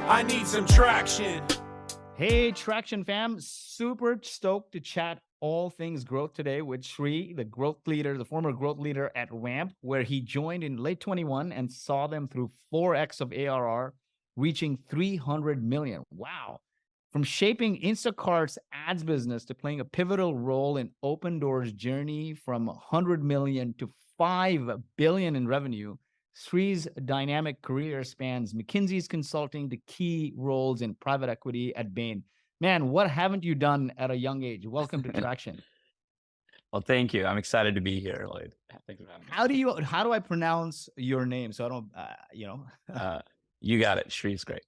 I need some traction. Hey, Traction fam, super stoked to chat all things growth today with Sri, the growth leader, the former growth leader at Ramp, where he joined in late 21 and saw them through 4x of ARR, reaching 300 million. Wow. From shaping Instacart's ads business to playing a pivotal role in Opendoor's journey from 100 million to 5 billion in revenue, Sri's dynamic career spans McKinsey's consulting to key roles in private equity at Bain. Man, what haven't you done at a young age? Welcome to Traction. Well, thank you. I'm excited to be here, Lloyd. Thanks for having me. How do I pronounce your name so I don't You got it. Shree's great.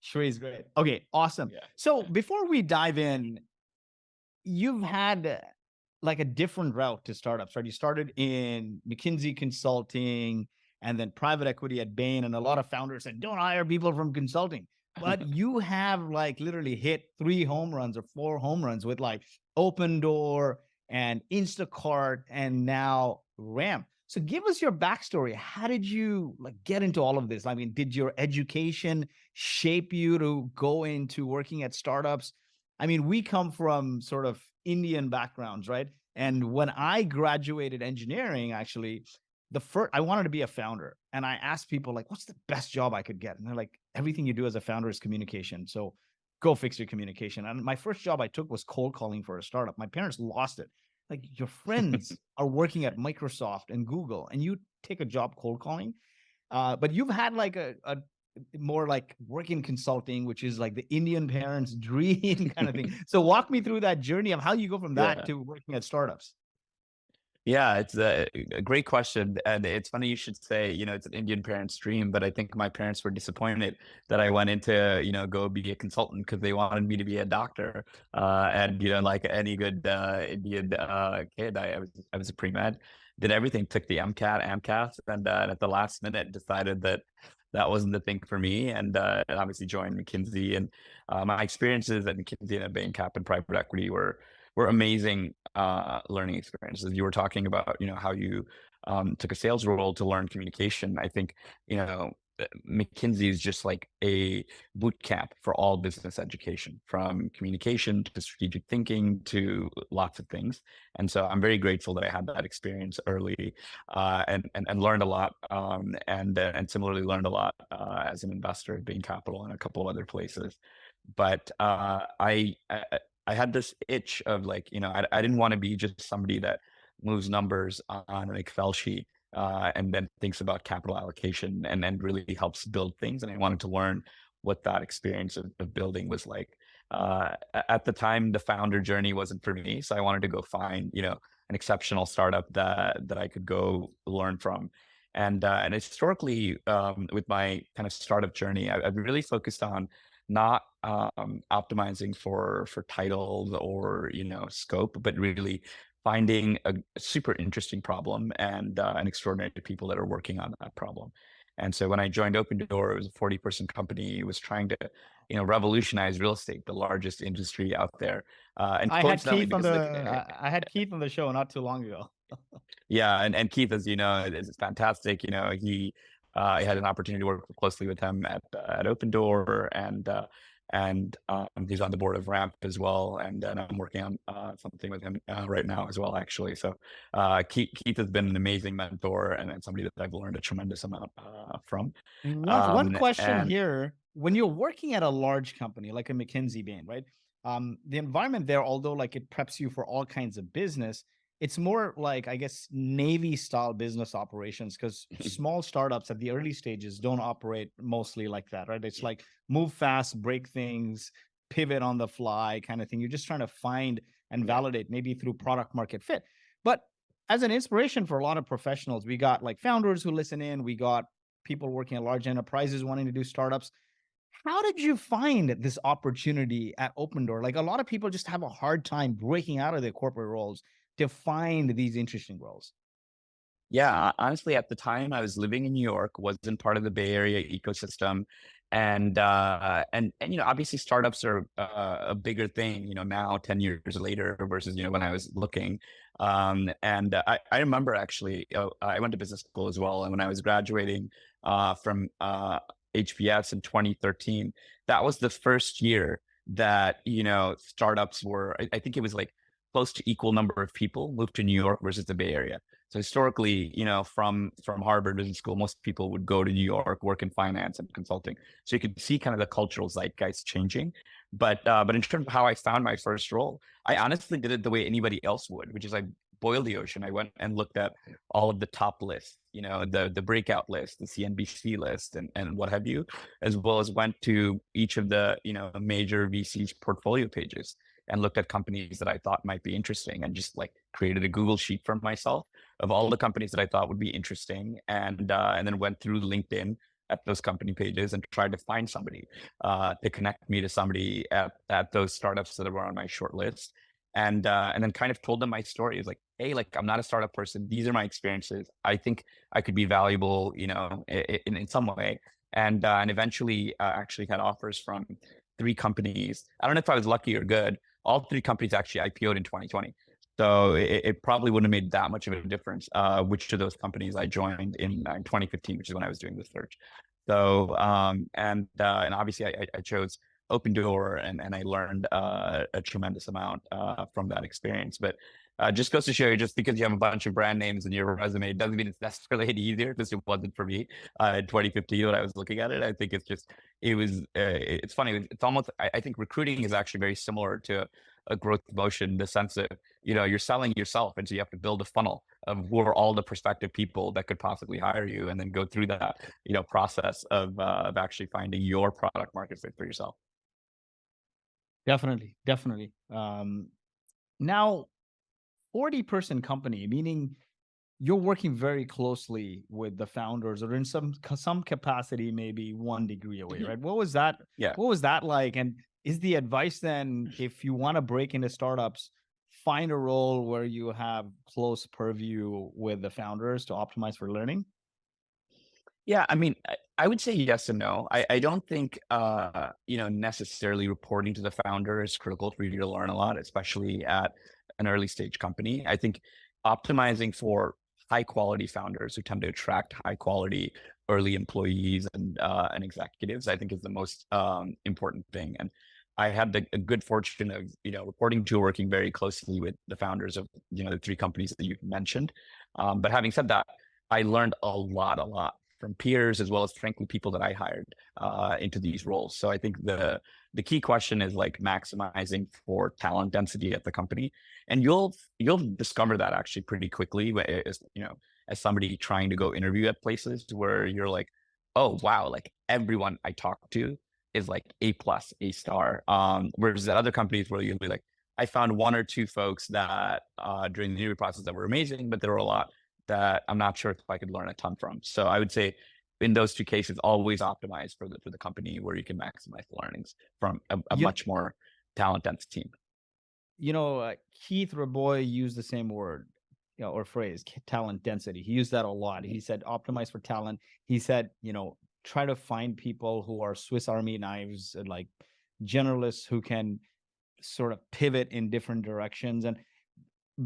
Shree's great. Okay, awesome. Yeah. So before we dive in, you've had like a different route to startups, right? You started in McKinsey consulting and then private equity at Bain, and a lot of founders said, don't hire people from consulting. But you have like literally hit 3 home runs or 4 home runs with like Opendoor and Instacart and now Ramp. So give us your backstory. How did you like get into all of this? I mean, did your education shape you to go into working at startups? I mean, we come from sort of Indian backgrounds, right? And when I graduated engineering, actually, I wanted to be a founder. And I asked people like, what's the best job I could get? And they're like, everything you do as a founder is communication. So go fix your communication. And my first job I took was cold calling for a startup. My parents lost it. Like, your friends are working at Microsoft and Google, and you take a job cold calling. But you've had like a more like work in consulting, which is like the Indian parents' dream kind of thing. So walk me through that journey of how you go from that to working at startups. Yeah, it's a great question. And it's funny you should say, it's an Indian parent's dream, but I think my parents were disappointed that I went into, go be a consultant because they wanted me to be a doctor. And, like any good Indian kid, I was a pre-med, did everything, took the MCAT, and at the last minute decided that wasn't the thing for me, and obviously joined McKinsey. And my experiences at McKinsey and at Bain Cap and private equity were amazing learning experiences. You were talking about, how you took a sales role to learn communication. I think, McKinsey is just like a boot camp for all business education, from communication to strategic thinking to lots of things. And so I'm very grateful that I had that experience early and learned a lot. And similarly learned a lot as an investor at Bain Capital and a couple of other places. But I had this itch of like, I didn't want to be just somebody that moves numbers on an Excel sheet and then thinks about capital allocation and really helps build things. And I wanted to learn what that experience of building was like. At the time, the founder journey wasn't for me. So I wanted to go find, an exceptional startup that I could go learn from. And historically, with my kind of startup journey, I've really focused on not optimizing for titles or scope, but really finding a super interesting problem and extraordinary people that are working on that problem. And so when I joined Opendoor, it was a 40-person company. It was trying to revolutionize real estate, the largest industry out there. And I had Keith on I had Keith on the show not too long ago. Yeah, and Keith, as you know, is fantastic. I had an opportunity to work closely with him at Opendoor, and he's on the board of Ramp as well, and I'm working on something with him right now as well, actually. So Keith has been an amazing mentor and somebody that I've learned a tremendous amount from. One question here: when you're working at a large company like a McKinsey, Bain, right? The environment there, although like it preps you for all kinds of business, it's more like, I guess, Navy style business operations, because small startups at the early stages don't operate mostly like that, right? It's like move fast, break things, pivot on the fly kind of thing. You're just trying to find and validate maybe through product market fit. But as an inspiration for a lot of professionals, we got like founders who listen in, we got people working at large enterprises wanting to do startups. How did you find this opportunity at Opendoor? Like, a lot of people just have a hard time breaking out of their corporate roles to find these interesting roles. Yeah, honestly, at the time I was living in New York, wasn't part of the Bay Area ecosystem, and obviously startups are a bigger thing, now 10 years later versus when I was looking. I remember actually, I went to business school as well, and when I was graduating from HBS in 2013, that was the first year that, startups were, I think it was like close to equal number of people moved to New York versus the Bay Area. So historically, from Harvard Business School, most people would go to New York, work in finance and consulting. So you could see kind of the cultural zeitgeist changing. But in terms of how I found my first role, I honestly did it the way anybody else would, which is I boiled the ocean. I went and looked at all of the top lists, the breakout list, the CNBC list, and what have you, as well as went to each of the major VC's portfolio pages and looked at companies that I thought might be interesting, and just like created a Google sheet for myself of all the companies that I thought would be interesting, and then went through LinkedIn at those company pages and tried to find somebody to connect me to somebody at those startups that were on my short list. And then kind of told them my story. It's like, hey, like, I'm not a startup person. These are my experiences. I think I could be valuable, in some way. And eventually actually had offers from 3 companies. I don't know if I was lucky or good. All 3 companies actually IPO'd in 2020. So it probably wouldn't have made that much of a difference which of those companies I joined in 2015, which is when I was doing the search. So and obviously I chose Opendoor, and I learned a tremendous amount from that experience. But just goes to show you, just because you have a bunch of brand names in your resume doesn't mean it's necessarily any easier, because it wasn't for me in 2015 when I was looking at it. I think it's funny. It's almost, I think recruiting is actually very similar to a growth motion in the sense that, you're selling yourself. And so you have to build a funnel of who are all the prospective people that could possibly hire you, and then go through that, process of actually finding your product market fit for yourself. Definitely, definitely. Now, 40-person company, meaning you're working very closely with the founders, or in some capacity, maybe 1 degree away, right? What was that? Yeah. What was that like? And is the advice then, if you want to break into startups, find a role where you have close purview with the founders to optimize for learning? Yeah, I mean, I would say yes and no. I don't think necessarily reporting to the founder is critical for you to learn a lot, especially at an early stage company. I think optimizing for high quality founders who tend to attract high quality early employees and executives, I think, is the most important thing. And I had a good fortune of reporting to, working very closely with the founders of the 3 companies that you mentioned. But having said that, I learned a lot from peers, as well as frankly people that I hired into these roles. So I think the key question is like maximizing for talent density at the company, and you'll discover that actually pretty quickly as somebody trying to go interview at places, where you're like, oh wow, like everyone I talk to is like A plus, A star. Whereas at other companies where you'll be like, I found 1 or 2 folks that during the interview process that were amazing, but there were a lot that I'm not sure if I could learn a ton from. So I would say in those 2 cases, always optimize for the company where you can maximize the learnings from a You, much more talent dense team. Keith Raboy used the same word, or phrase, talent density. He used that a lot. He said, optimize for talent. He said, try to find people who are Swiss Army knives, and like generalists who can sort of pivot in different directions. And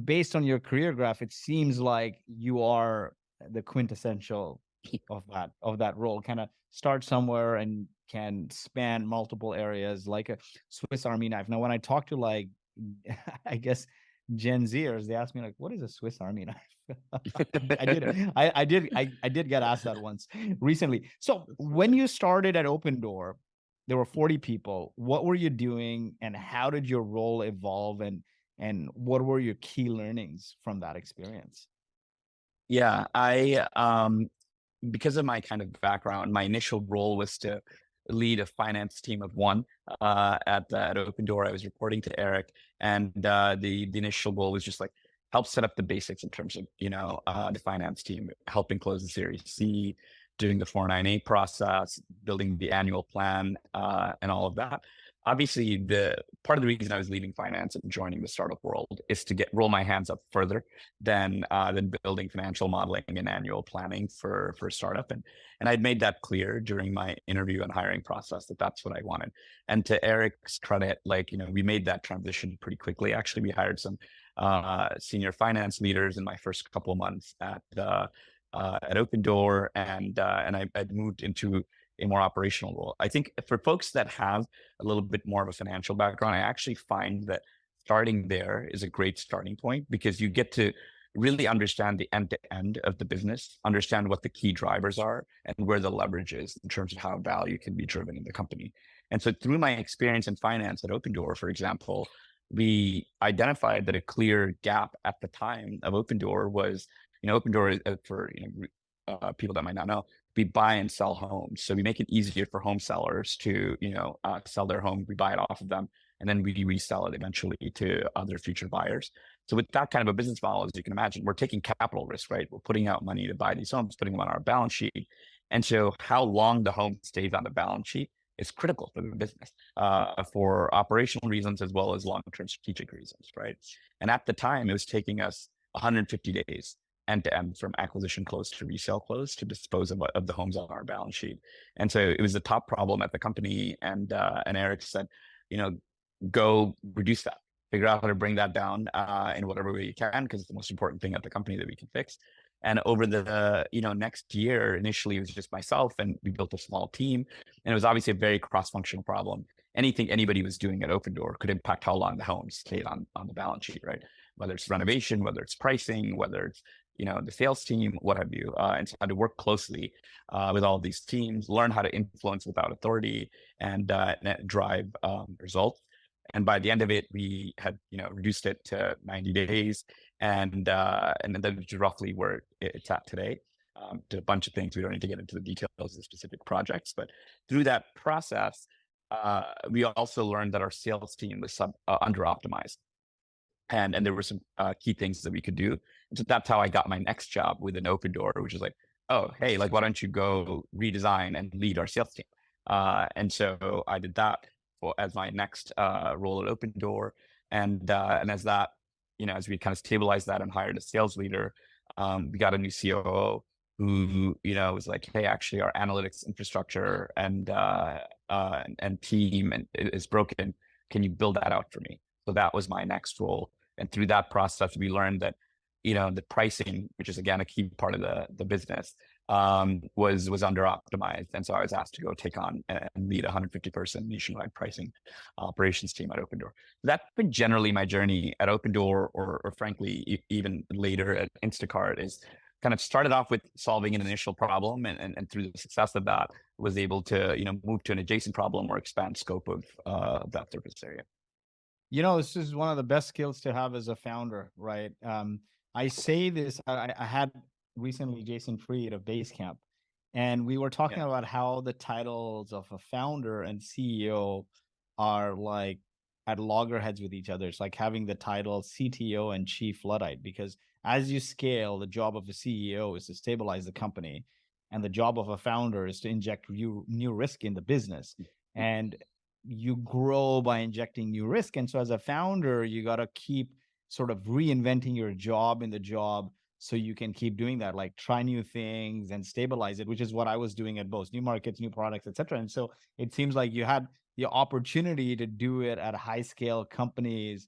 based on your career graph, it seems like you are the quintessential of that role. Kind of start somewhere and can span multiple areas, like a Swiss Army knife. Now, when I talk to, like, I guess Gen Zers, they ask me like, "What is a Swiss Army knife?" I did get asked that once recently. So when you started at Opendoor, there were 40 people. What were you doing, and how did your role evolve, and what were your key learnings from that experience? Yeah, because of my kind of background, my initial role was to lead a finance team of 1 at Opendoor. I was reporting to Eric, and the initial goal was just like help set up the basics in terms of the finance team, helping close the Series C, doing the 498 process, building the annual plan, and all of that. Obviously, the part of the reason I was leaving finance and joining the startup world is to roll my hands up further than building financial modeling and annual planning for a startup. And I'd made that clear during my interview and hiring process that that's what I wanted. And to Eric's credit, like, we made that transition pretty quickly. Actually, we hired some senior finance leaders in my first couple of months at Opendoor, and I'd moved into a more operational role. I think for folks that have a little bit more of a financial background, I actually find that starting there is a great starting point because you get to really understand the end to end of the business, understand what the key drivers are and where the leverage is in terms of how value can be driven in the company. And so through my experience in finance at Opendoor, for example, we identified that a clear gap at the time of Opendoor was, Opendoor for people that might not know, we buy and sell homes. So we make it easier for home sellers to, sell their home. We buy it off of them, and then we resell it eventually to other future buyers. So with that kind of a business model, as you can imagine, we're taking capital risk, right? We're putting out money to buy these homes, putting them on our balance sheet. And so how long the home stays on the balance sheet is critical for the business, for operational reasons as well as long-term strategic reasons, right? And at the time, it was taking us 150 days end to end from acquisition close to resale close to dispose of the homes on our balance sheet. And so it was the top problem at the company. And Eric said, go reduce that, figure out how to bring that down in whatever way you can, because it's the most important thing at the company that we can fix. And over the next year, initially it was just myself, and we built a small team, and it was obviously a very cross-functional problem. Anything anybody was doing at Opendoor could impact how long the home stayed on the balance sheet, right? Whether it's renovation, whether it's pricing, whether it's the sales team, what have you. And so I had to work closely with all of these teams, learn how to influence without authority, and drive results. And by the end of it, we had reduced it to 90 days, and that's roughly where it's at today. To a bunch of things, we don't need to get into the details of the specific projects, but through that process, we also learned that our sales team was under optimized. And there were some key things that we could do. And so that's how I got my next job with an Opendoor, which is like, oh, hey, like, why don't you go redesign and lead our sales team? And so I did that as my next role at Opendoor. And as that, as we kind of stabilized that and hired a sales leader, we got a new COO who, was like, hey, actually our analytics infrastructure and team is broken. Can you build that out for me? So that was my next role. And through that process, we learned that, the pricing, which is again a key part of the business, was under optimized. And so I was asked to go take on and lead a 150-person nationwide pricing operations team at Opendoor. That's been generally my journey at Opendoor, or frankly, even later at Instacart, is kind of started off with solving an initial problem, and through the success of that, was able to move to an adjacent problem or expand scope of that surface area. This is one of the best skills to have as a founder, right? I say this, I had recently Jason Fried of Basecamp, and we were talking about how the titles of a founder and CEO are like at loggerheads with each other. It's like having the title CTO and Chief Luddite, because as you scale, the job of a CEO is to stabilize the company, and the job of a founder is to inject new risk in the business. And you grow by injecting new risk. And so as a founder, you got to keep sort of reinventing your job in the job so you can keep doing that, like try new things and stabilize it, which is what I was doing at both new markets, new products, etc. And so it seems like you had the opportunity to do it at high scale companies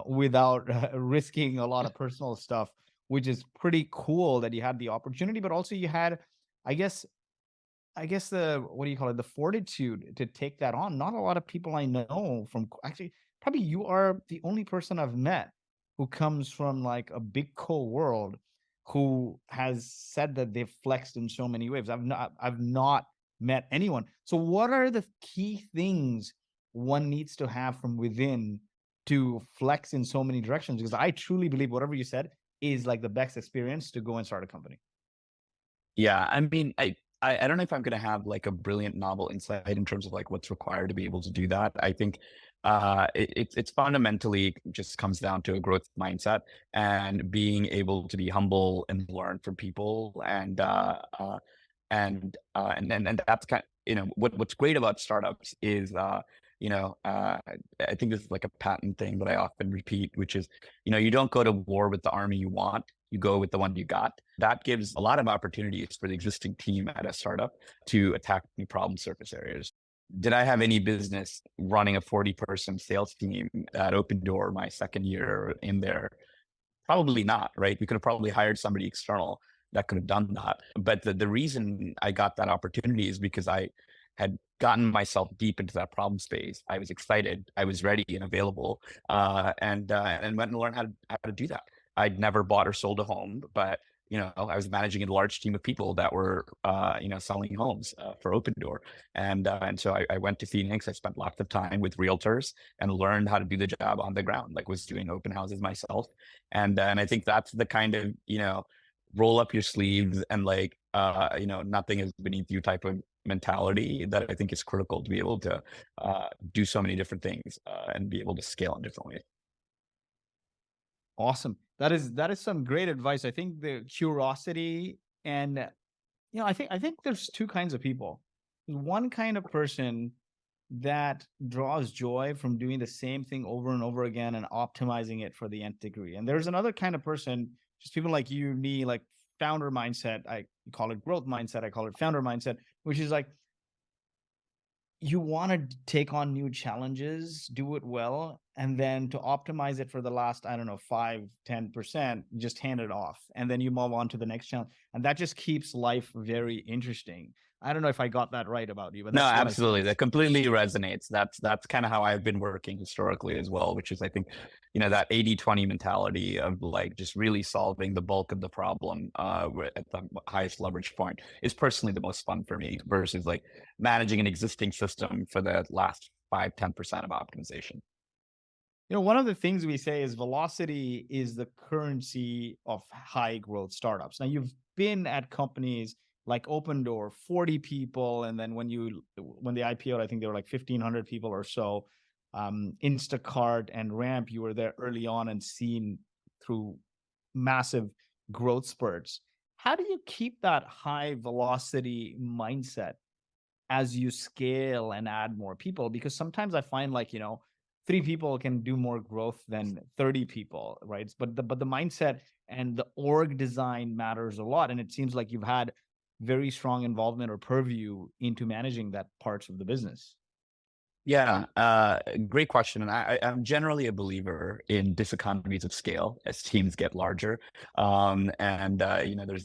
without risking a lot of personal stuff, which is pretty cool that you had the opportunity, but also you had, I guess the, what do you call it, the fortitude to take that on. Not a lot of people I know from, actually, probably you are the only person I've met who comes from like a big world who has said that they've flexed in so many ways. I've not met anyone. So what are the key things one needs to have from within to flex in so many directions? Because I truly believe whatever you said is like the best experience to go and start a company. Yeah, I mean, I don't know if I'm going to have like a brilliant novel insight in terms of like what's required to be able to do that. I think it's fundamentally just comes down to a growth mindset and being able to be humble and learn from people, and that's kind of, what's great about startups is I think this is like a patent thing that I often repeat, which is you don't go to war with the army you want, you go with the one you got. That gives a lot of opportunities for the existing team at a startup to attack new problem surface areas. Did I have any business running a 40-person sales team at Opendoor my second year in there? Probably not, right? We could have probably hired somebody external. that could have done that. But the reason I got that opportunity is because I had gotten myself deep into that problem space. I was excited, I was ready and available, and went and learned how to do that. I'd never bought or sold a home, but I was managing a large team of people that were, selling homes for Opendoor, and so I went to Phoenix. I spent lots of time with realtors and learned how to do the job on the ground. Like, was doing open houses myself, and I think that's the kind of roll up your sleeves and like nothing is beneath you type of mentality that I think is critical to be able to do so many different things and be able to scale in different ways. Awesome. That is some great advice. I think the curiosity and I think there's two kinds of people. There's one kind of person that draws joy from doing the same thing over and over again and optimizing it for the nth degree. And there's another kind of person, just people like you, me, like founder mindset. I call it growth mindset. I call it founder mindset, which is like you want to take on new challenges, do it well, and then to optimize it for the last, I don't know, 5-10%, just hand it off. And then you move on to the next challenge. And that just keeps life very interesting. I don't know if I got that right about you, but No, that's what I absolutely. sense. That completely resonates. That's kind of how I've been working historically as well, which is I think, that 80-20 mentality of like just really solving the bulk of the problem at the highest leverage point is personally the most fun for me versus like managing an existing system for the last 5-10% of optimization. One of the things we say is velocity is the currency of high growth startups. Now, you've been at companies like Opendoor, 40 people, and then when they IPO'd, I think they were like 1,500 people or so. Instacart and Ramp, you were there early on and seen through massive growth spurts. How do you keep that high velocity mindset as you scale and add more people? Because sometimes I find like, 3 people can do more growth than 30 people, right? But the mindset and the org design matters a lot. And it seems like you've had very strong involvement or purview into managing that parts of the business. Yeah, great question. And I'm generally a believer in diseconomies of scale as teams get larger. There's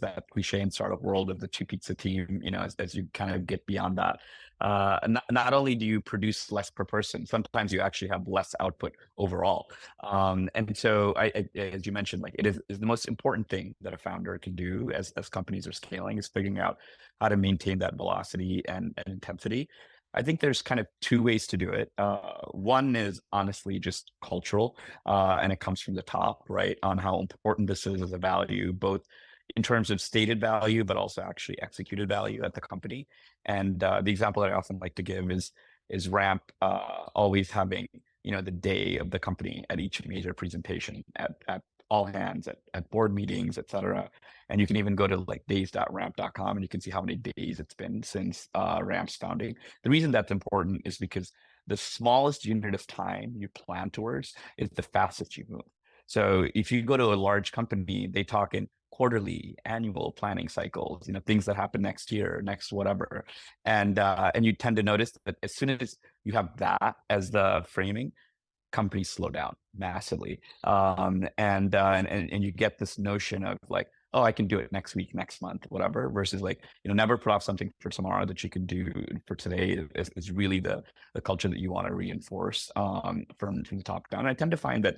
that cliche in startup world of the two pizza team, as you kind of get beyond that. Not only do you produce less per person, sometimes you actually have less output overall. And so as you mentioned, like it is the most important thing that a founder can do as companies are scaling is figuring out how to maintain that velocity and intensity. I think there's kind of two ways to do it. One is honestly just cultural, and it comes from the top, right, on how important this is as a value, both in terms of stated value, but also actually executed value at the company. And the example that I often like to give is Ramp always having the day of the company at each major presentation at all hands at board meetings, et cetera. And you can even go to like days.ramp.com and you can see how many days it's been since Ramp's founding. The reason that's important is because the smallest unit of time you plan towards is the fastest you move. So if you go to a large company, they talk in quarterly, annual planning cycles, things that happen next year, next whatever. And you tend to notice that as soon as you have that as the framing, companies slow down massively. And you get this notion of like, oh, I can do it next week, next month, whatever, versus like, never put off something for tomorrow that you can do for today is really the culture that you want to reinforce from the top down. And I tend to find that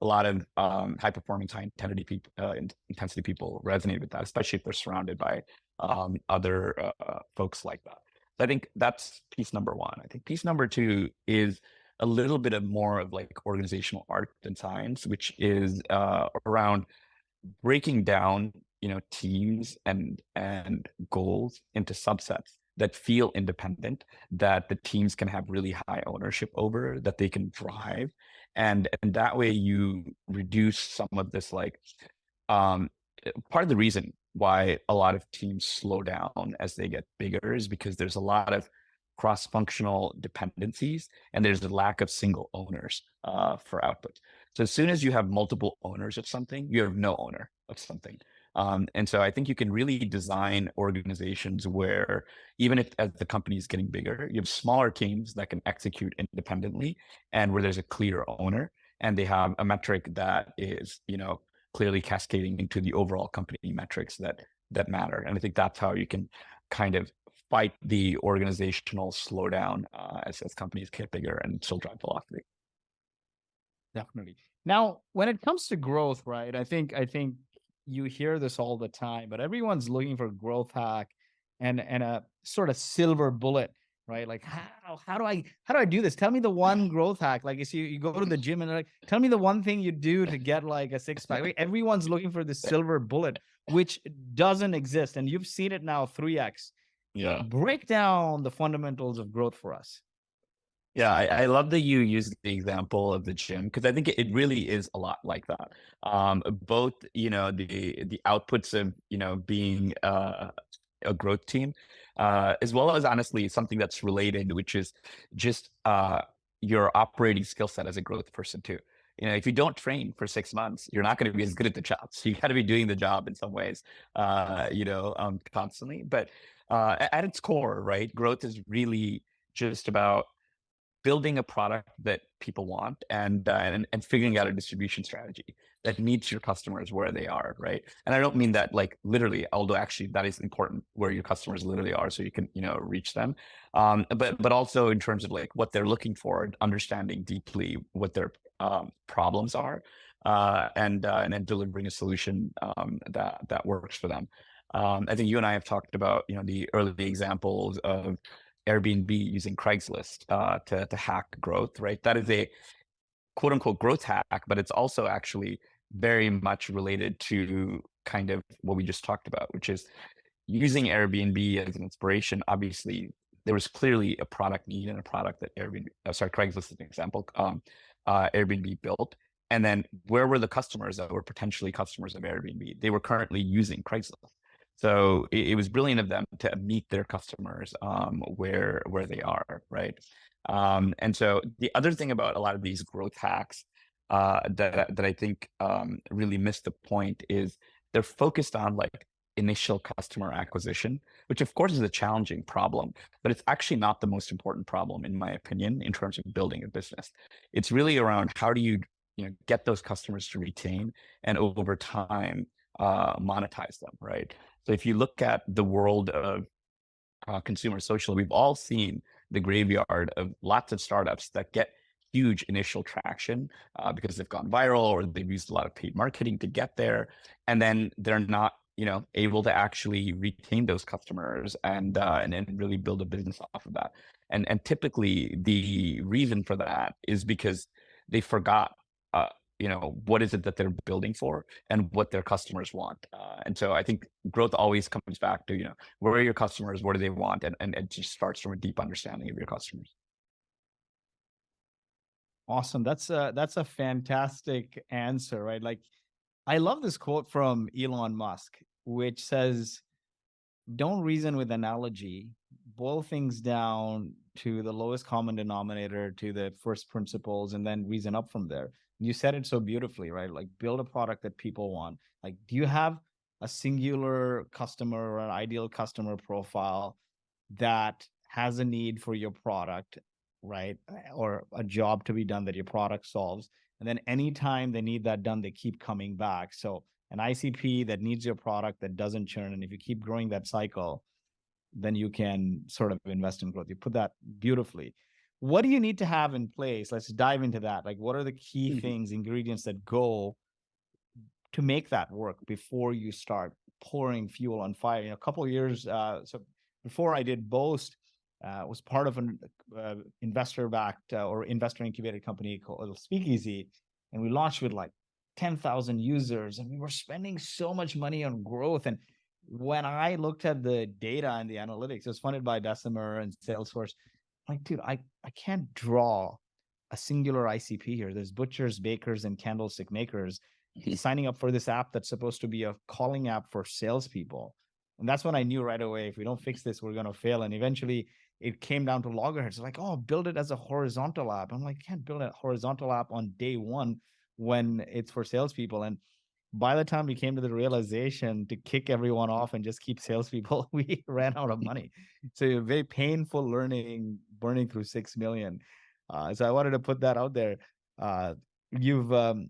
a lot of high performance, high intensity people resonate with that, especially if they're surrounded by other folks like that. So I think that's piece number one. I think piece number two is a little bit of more of like organizational art and science, which is around breaking down, teams and goals into subsets that feel independent, that the teams can have really high ownership over, that they can drive, and that way you reduce some of this like um, part of the reason why a lot of teams slow down as they get bigger is because there's a lot of cross-functional dependencies and there's a lack of single owners for output. So as soon as you have multiple owners of something, you have no owner of something. And so I think you can really design organizations where even if as the company is getting bigger, you have smaller teams that can execute independently and where there's a clear owner and they have a metric that is, clearly cascading into the overall company metrics that that matter. And I think that's how you can kind of fight the organizational slowdown as companies get bigger and still drive velocity. Definitely. Now, when it comes to growth, right? I think you hear this all the time, but everyone's looking for growth hack and a sort of silver bullet, right? Like how do I do this? Tell me the one growth hack. Like you go to the gym and they're like, tell me the one thing you do to get like a six pack. Like, everyone's looking for the silver bullet, which doesn't exist. And you've seen it now 3x. Yeah. Break down the fundamentals of growth for us. Yeah, I love that you used the example of the gym because I think it really is a lot like that. Both, the outputs of, being a growth team, as well as honestly something that's related, which is just your operating skill set as a growth person too. If you don't train for 6 months, you're not going to be as good at the job. So you got to be doing the job in some ways, constantly. But at its core, right, growth is really just about building a product that people want and figuring out a distribution strategy that meets your customers where they are, right? And I don't mean that like literally, although actually that is important where your customers literally are, so you can reach them. But also in terms of like what they're looking for, understanding deeply what their problems are, and then delivering a solution that works for them. I think you and I have talked about the early examples of Airbnb using Craigslist to hack growth, right? That is a quote unquote growth hack, but it's also actually very much related to kind of what we just talked about, which is using Airbnb as an inspiration. Obviously, there was clearly a product need and a product that Craigslist is an example, Airbnb built. And then where were the customers that were potentially customers of Airbnb? They were currently using Craigslist. So it was brilliant of them to meet their customers where they are, right? And so the other thing about a lot of these growth hacks that I think really miss the point is they're focused on like initial customer acquisition, which of course is a challenging problem, but it's actually not the most important problem in my opinion in terms of building a business. It's really around how do you get those customers to retain and over time monetize them, right? So if you look at the world of consumer social, we've all seen the graveyard of lots of startups that get huge initial traction because they've gone viral or they've used a lot of paid marketing to get there, and then they're not able to actually retain those customers and then really build a business off of that. And typically the reason for that is because they forgot what is it that they're building for and what their customers want. And so I think growth always comes back to, where are your customers? What do they want? And it just starts from a deep understanding of your customers. Awesome. That's a fantastic answer, right? Like I love this quote from Elon Musk, which says, don't reason with analogy, boil things down to the lowest common denominator, to the first principles, and then reason up from there. You said it so beautifully, right? Like build a product that people want. Like, do you have a singular customer or an ideal customer profile that has a need for your product, right? Or a job to be done that your product solves. And then anytime they need that done, they keep coming back. So an ICP that needs your product that doesn't churn. And if you keep growing that cycle, then you can sort of invest in growth. You put that beautifully. What do you need to have in place? Let's dive into that. Like, what are the key things, ingredients that go to make that work before you start pouring fuel on fire? A couple of years, so before I did Boast, was part of an investor-backed or investor-incubated company called Speakeasy, and we launched with like 10,000 users, and we were spending so much money on growth. And when I looked at the data and the analytics, it was funded by Bessemer and Salesforce. I'm like, dude, I can't draw a singular ICP here. There's butchers, bakers, and candlestick makers signing up for this app that's supposed to be a calling app for salespeople. And that's when I knew right away, if we don't fix this, we're going to fail. And eventually it came down to loggerheads. Like, oh, build it as a horizontal app. I'm like, can't build a horizontal app on day one when it's for salespeople. And by the time we came to the realization to kick everyone off and just keep salespeople, we ran out of money. So very painful learning, burning through 6 million. So I wanted to put that out there. You've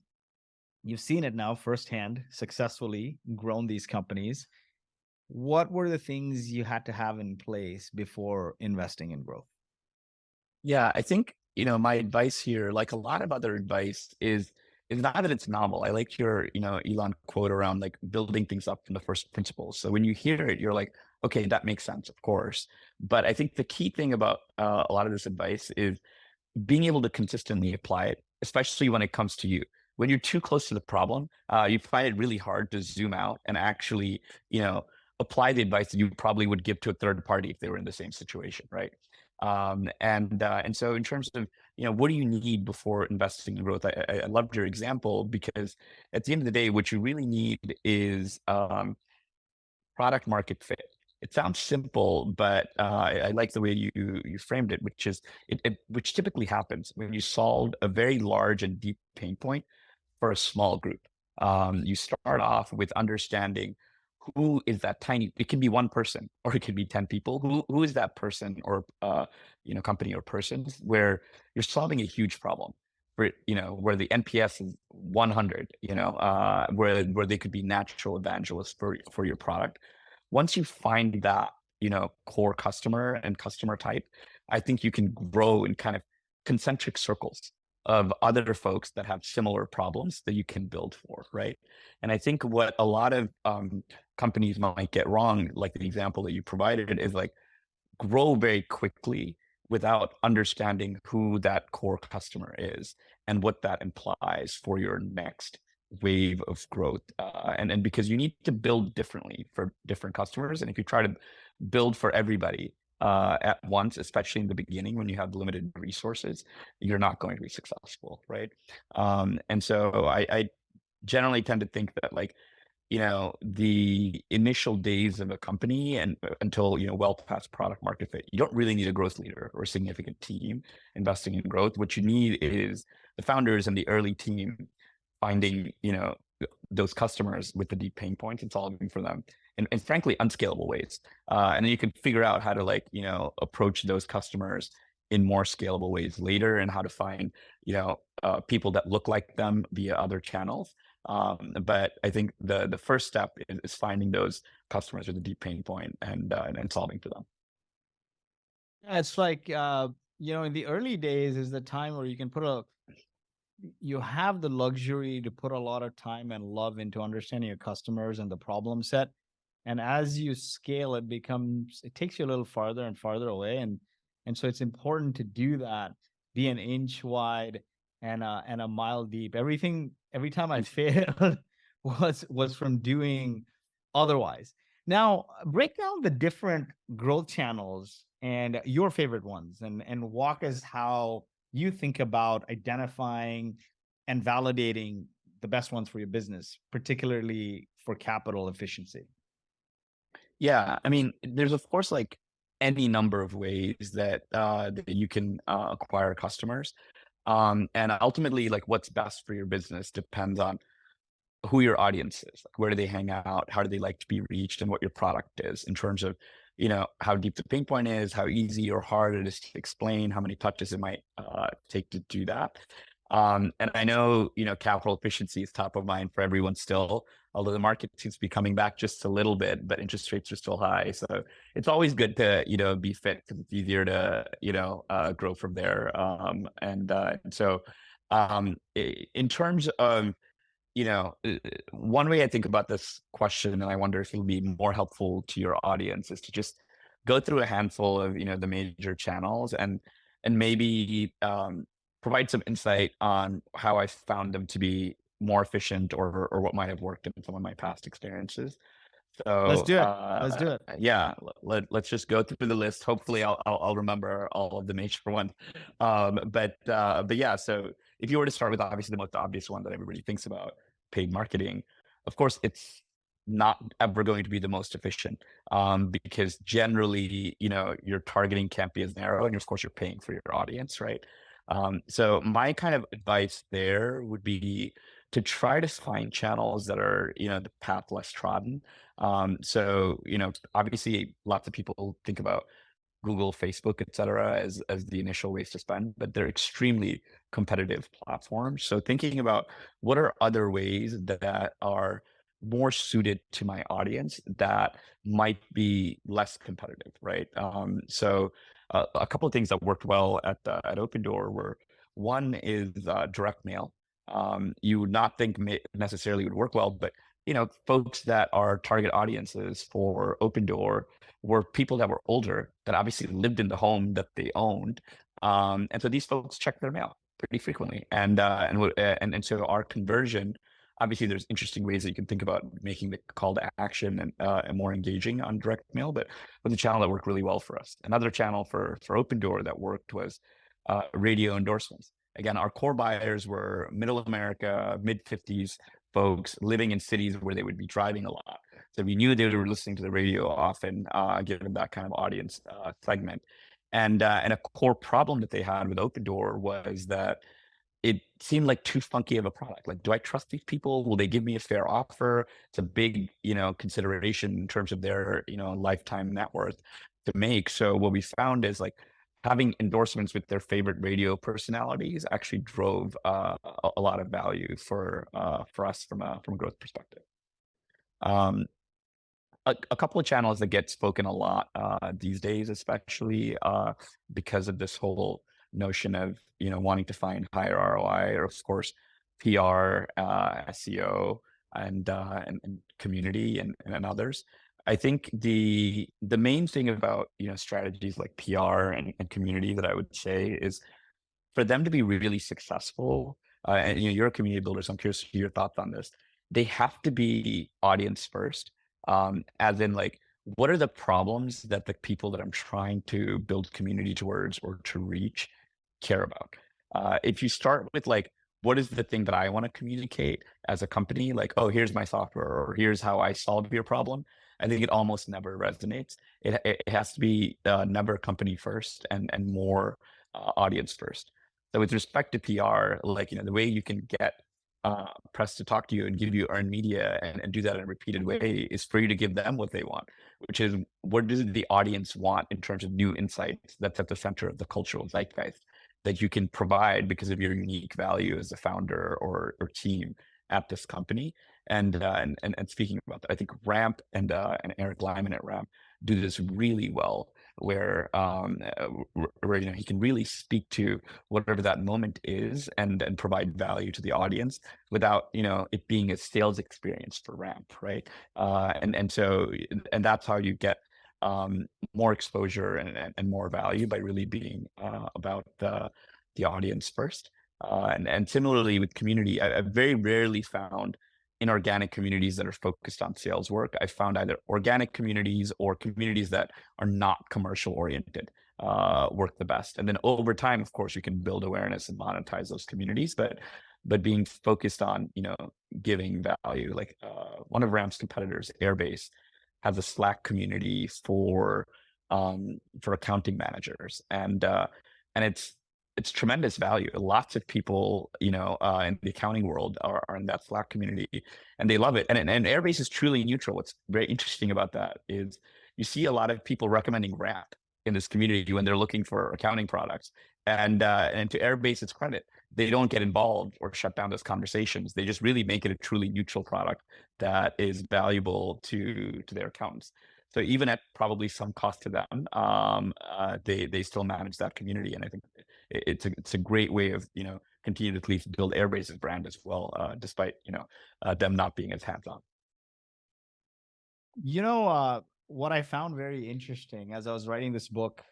seen it now firsthand, successfully grown these companies. what were the things you had to have in place before investing in growth? Yeah, I think, my advice here, like a lot of other advice, is not that it's novel. I like your, Elon quote around like building things up from the first principles. So when you hear it, you're like, okay, that makes sense, of course. But I think the key thing about a lot of this advice is being able to consistently apply it, especially when it comes to you. When you're too close to the problem, you find it really hard to zoom out and actually, apply the advice that you probably would give to a third party if they were in the same situation, right? And so in terms of, what do you need before investing in growth? I loved your example because at the end of the day, what you really need is product market fit. It sounds simple, but I like the way you framed it, which is which typically happens when you solve a very large and deep pain point for a small group. You start off with understanding who is that tiny. It can be one person, or it could be 10 people. Who is that person, or company or person where you're solving a huge problem, where the NPS is 100, where they could be natural evangelists for your product. Once you find that, core customer and customer type, I think you can grow in kind of concentric circles of other folks that have similar problems that you can build for, right? And I think what a lot of companies might get wrong, like the example that you provided, is like grow very quickly without understanding who that core customer is and what that implies for your next wave of growth. And because you need to build differently for different customers. And if you try to build for everybody at once, especially in the beginning when you have limited resources, you're not going to be successful, right? And so I generally tend to think that like, the initial days of a company and until, well past product market fit, you don't really need a growth leader or a significant team investing in growth. What you need is the founders and the early team finding, those customers with the deep pain points and solving for them in frankly unscalable ways. And then you can figure out how to like, approach those customers in more scalable ways later, and how to find, people that look like them via other channels. But I think the first step is finding those customers with a deep pain point and solving for them. Yeah, it's like, in the early days is the time where you have the luxury to put a lot of time and love into understanding your customers and the problem set. And as you scale, it takes you a little farther and farther away. And so it's important to do that, be an inch wide and a mile deep. Every time I failed was from doing otherwise. Now, break down the different growth channels and your favorite ones, and walk us how you think about identifying and validating the best ones for your business, particularly for capital efficiency. Yeah, I mean, there's of course like any number of ways that you can acquire customers. And ultimately, like what's best for your business depends on who your audience is, like where do they hang out, how do they like to be reached, and what your product is in terms of, how deep the pain point is, how easy or hard it is to explain, how many touches it might take to do that. And I know, capital efficiency is top of mind for everyone still, although the market seems to be coming back just a little bit, but interest rates are still high. So it's always good to, be fit because it's easier to, grow from there. And so in terms of, one way I think about this question, and I wonder if it'll be more helpful to your audience, is to just go through a handful of, the major channels and maybe provide some insight on how I found them to be more efficient, or what might have worked in some of my past experiences. Let's So do it. Let's do it. yeah, let's just go through the list. Hopefully, I'll remember all of the major ones. But yeah, so if you were to start with obviously the most obvious one that everybody thinks about, paid marketing, of course, it's not ever going to be the most efficient, because generally, your targeting can't be as narrow, and of course, you're paying for your audience, right? So my kind of advice there would be to try to find channels that are, the path less trodden. So, obviously lots of people think about Google, Facebook, et cetera, as the initial ways to spend, but they're extremely competitive platforms. So thinking about what are other ways that are more suited to my audience that might be less competitive, right? A couple of things that worked well at Opendoor were, one is direct mail. You would not think necessarily would work well, but folks that are target audiences for Opendoor were people that were older that obviously lived in the home that they owned, and so these folks check their mail pretty frequently, and so our conversion. Obviously, there's interesting ways that you can think about making the call to action and more engaging on direct mail, but was a channel that worked really well for us. Another channel for Opendoor that worked was radio endorsements. Again, our core buyers were middle America, mid-50s folks living in cities where they would be driving a lot. So we knew they were listening to the radio often, given that kind of audience segment. And a core problem that they had with Opendoor was that it seemed like too funky of a product. Like, do I trust these people? Will they give me a fair offer? It's a big, consideration in terms of their, lifetime net worth to make. So what we found is like having endorsements with their favorite radio personalities actually drove a lot of value for us from a growth perspective. Um, a couple of channels that get spoken a lot these days, especially because of this whole notion of wanting to find higher ROI, or of course PR, SEO, and community and others. I think the main thing about strategies like PR and community that I would say is for them to be really successful, and you're a community builder, so I'm curious to hear your thoughts on this. They have to be audience first, as in like, what are the problems that the people that I'm trying to build community towards or to reach care about? If you start with like, what is the thing that I want to communicate as a company? Like, oh, here's my software, or here's how I solve your problem. I think it almost never resonates. It has to be never company first and more audience first. So with respect to PR, like, the way you can get press to talk to you and give you earned media and do that in a repeated way is for you to give them what they want, which is, what does the audience want in terms of new insights that's at the center of the cultural zeitgeist that you can provide because of your unique value as a founder or team at this company. And speaking about that, I think Ramp and Eric Lyman at Ramp do this really well, where he can really speak to whatever that moment is and provide value to the audience without it being a sales experience for Ramp, right? And that's how you get more exposure and more value, by really being about the audience first. And similarly with community, I've very rarely found inorganic communities that are focused on sales work. I found either organic communities or communities that are not commercial oriented work the best. And then over time, of course, you can build awareness and monetize those communities, but being focused on giving value. Like one of Ramp's competitors, Airbase, has a Slack community for accounting managers, and it's tremendous value. Lots of people, in the accounting world are in that Slack community, and they love it. And Airbase is truly neutral. What's very interesting about that is you see a lot of people recommending Ramp in this community when they're looking for accounting products. And to Airbase's credit, they don't get involved or shut down those conversations. They just really make it a truly neutral product that is valuable to their accountants. So even at probably some cost to them, they still manage that community, and I think it's a great way of continue to at least build Airbase's brand as well, despite them not being as hands on. What I found very interesting as I was writing this book,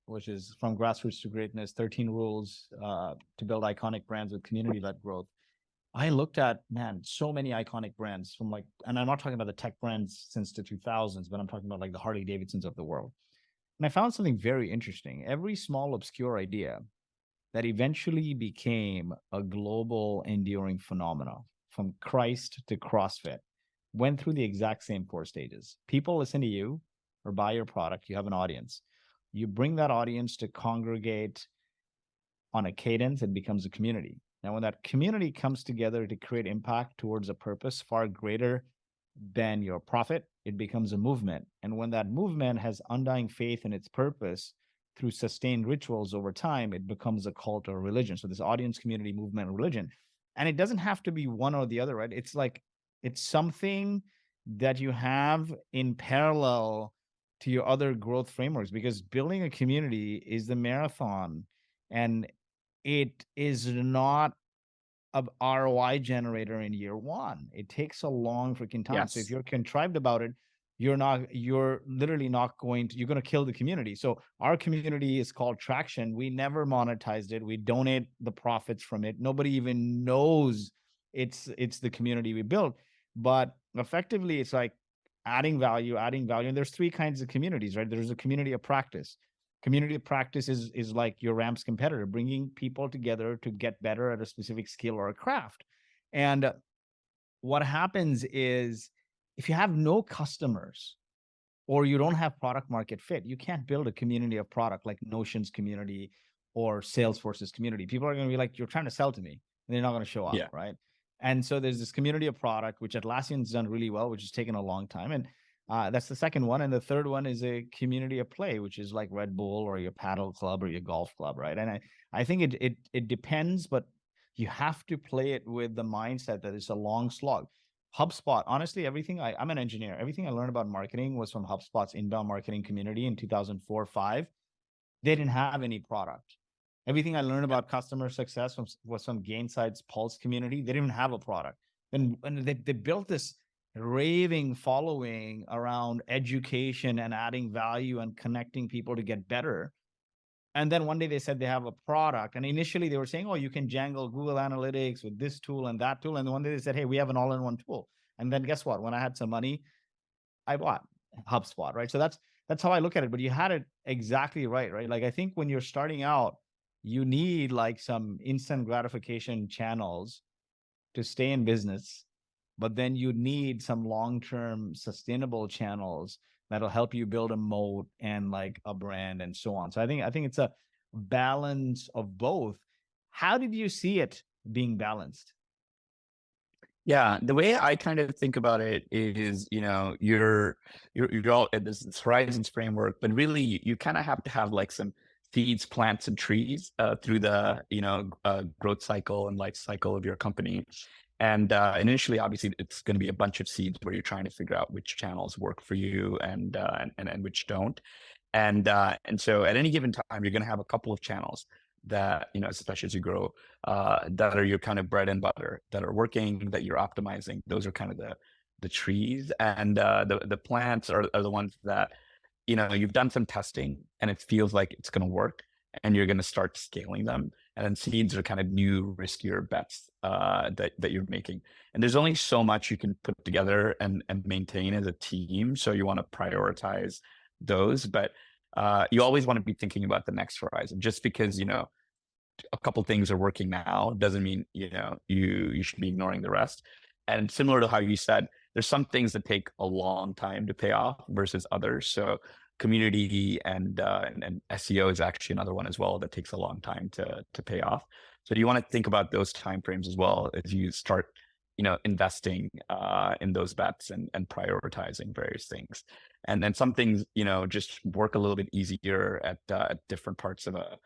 which is From Grassroots to Greatness: 13 Rules to Build Iconic Brands with Community-Led Growth. I looked at, man, so many iconic brands from and I'm not talking about the tech brands since the 2000s, but I'm talking about like the Harley Davidsons of the world. And I found something very interesting. Every small, obscure idea that eventually became a global, enduring phenomenon, from Christ to CrossFit, went through the exact same 4 stages. People listen to you or buy your product. You have an audience. You bring that audience to congregate on a cadence. It becomes a community. Now, when that community comes together to create impact towards a purpose far greater than your profit, it becomes a movement. And when that movement has undying faith in its purpose through sustained rituals over time, it becomes a cult or religion. So this audience, community, movement, religion. And it doesn't have to be one or the other, right? It's like It's something that you have in parallel to your other growth frameworks, because building a community is the marathon, and it is not a ROI generator in year one. It takes a long freaking time. So if Yes. you're contrived about it, you're literally not going to, you're going to kill the community. So our community is called Traction. We never monetized it. We donate the profits from it. Nobody even knows it's the community we built. But effectively, it's like adding value, adding value. And there's three kinds of communities, right? There's a community of practice. Community of practice is like your Ramp's competitor, bringing people together to get better at a specific skill or a craft. And what happens is, if you have no customers or you don't have product market fit, you can't build a community of product like Notion's community or Salesforce's community. People are going to be like, you're trying to sell to me, and they're not going to show up, Yeah. right? And so there's this community of product, which Atlassian's done really well, which has taken a long time. And that's the second one. And the third one is a community of play, which is like Red Bull or your paddle club or your golf club, right? And I think it depends, but you have to play it with the mindset that it's a long slog. HubSpot, honestly, I'm an engineer. Everything I learned about marketing was from HubSpot's inbound marketing community in 2004-5. They didn't have any product. Everything I learned about customer success was from Gainsight's Pulse community. They didn't even have a product. And they built this raving following around education and adding value and connecting people to get better. And then one day they said they have a product. And initially they were saying, oh, you can jangle Google Analytics with this tool and that tool. And one day they said, hey, we have an all-in-one tool. And then guess what? When I had some money, I bought HubSpot, right? So that's how I look at it. But you had it exactly right, right? Like, I think when you're starting out, you need like some instant gratification channels to stay in business, but then you need some long-term sustainable channels that'll help you build a moat and like a brand and so on. So I think it's a balance of both. How did you see it being balanced? Yeah, the way I kind of think about it is, you're all at this horizons framework, but really you kind of have to have like some seeds, plants, and trees through the growth cycle and life cycle of your company. And initially, obviously, it's going to be a bunch of seeds where you're trying to figure out which channels work for you and which don't. And so at any given time, you're going to have a couple of channels that, especially as you grow, that are your kind of bread and butter, that are working, that you're optimizing. Those are kind of the trees, and the plants are the ones that, you've done some testing and it feels like it's going to work, and you're going to start scaling them. And then seeds are kind of new, riskier bets that you're making. And there's only so much you can put together and maintain as a team. So you want to prioritize those, but you always want to be thinking about the next horizon. Just because a couple things are working now doesn't mean you should be ignoring the rest. And similar to how you said, there's some things that take a long time to pay off versus others. So community and SEO is actually another one as well that takes a long time to pay off. So you want to think about those timeframes as well as you start investing in those bets and prioritizing various things. And then some things just work a little bit easier at different parts of a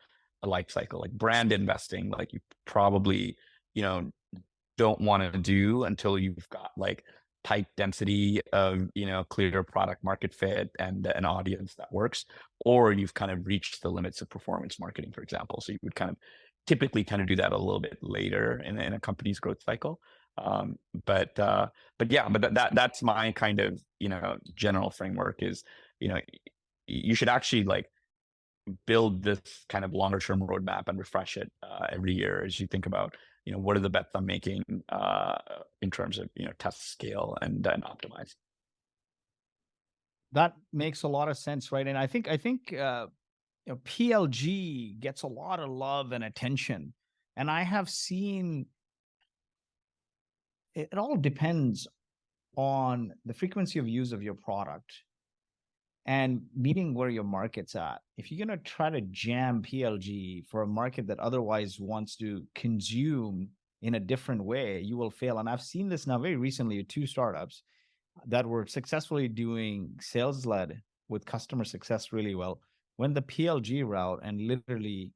life cycle. Like brand investing, like you probably don't want to do until you've got like tight density of clear product market fit and an audience that works, or you've kind of reached the limits of performance marketing, for example. So you would kind of typically kind of do that a little bit later in a company's growth cycle. But that's my kind of general framework is you should actually like build this kind of longer term roadmap and refresh it every year as you think about what are the bets I'm making in terms of test, scale, and optimize. That makes a lot of sense, right? And I think PLG gets a lot of love and attention, and I have seen it all depends on the frequency of use of your product and meeting where your market's at. If you're going to try to jam PLG for a market that otherwise wants to consume in a different way, you will fail. And I've seen this now very recently with two startups that were successfully doing sales led with customer success really well, went the PLG route and literally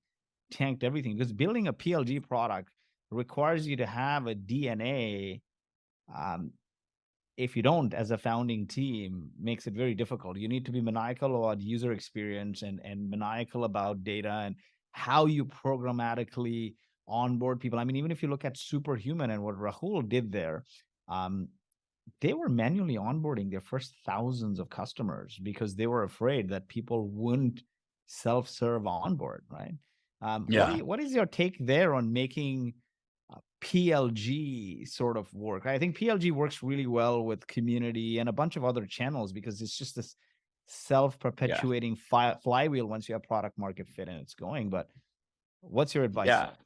tanked everything, because building a PLG product requires you to have a DNA if you don't, as a founding team, makes it very difficult. You need to be maniacal about user experience and maniacal about data and how you programmatically onboard people. I mean, even if you look at Superhuman and what Rahul did there, um, they were manually onboarding their first thousands of customers because they were afraid that people wouldn't self-serve onboard, right? Yeah. What is your take there on making PLG sort of work? I think PLG works really well with community and a bunch of other channels because it's just this Yeah. self-perpetuating flywheel once you have product market fit and it's going. But what's your advice Yeah. there?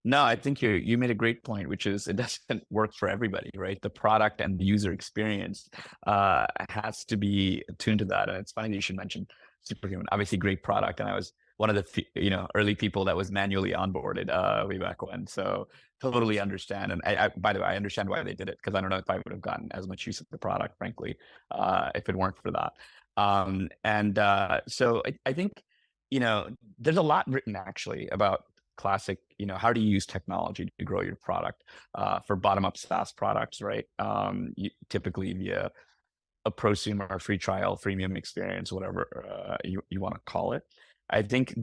No, I think you made a great point, which is it doesn't work for everybody, right? The product and the user experience has to be tuned to that. And it's funny that you should mention Superhuman. Obviously, great product, and I was one of the early people that was manually onboarded way back when. So totally understand. And by the way, I understand why they did it because I don't know if I would have gotten as much use of the product, frankly, if it weren't for that. So I think there's a lot written actually about classic, how do you use technology to grow your product for bottom-up SaaS products, right? Typically via a prosumer or free trial, freemium experience, whatever you want to call it. I think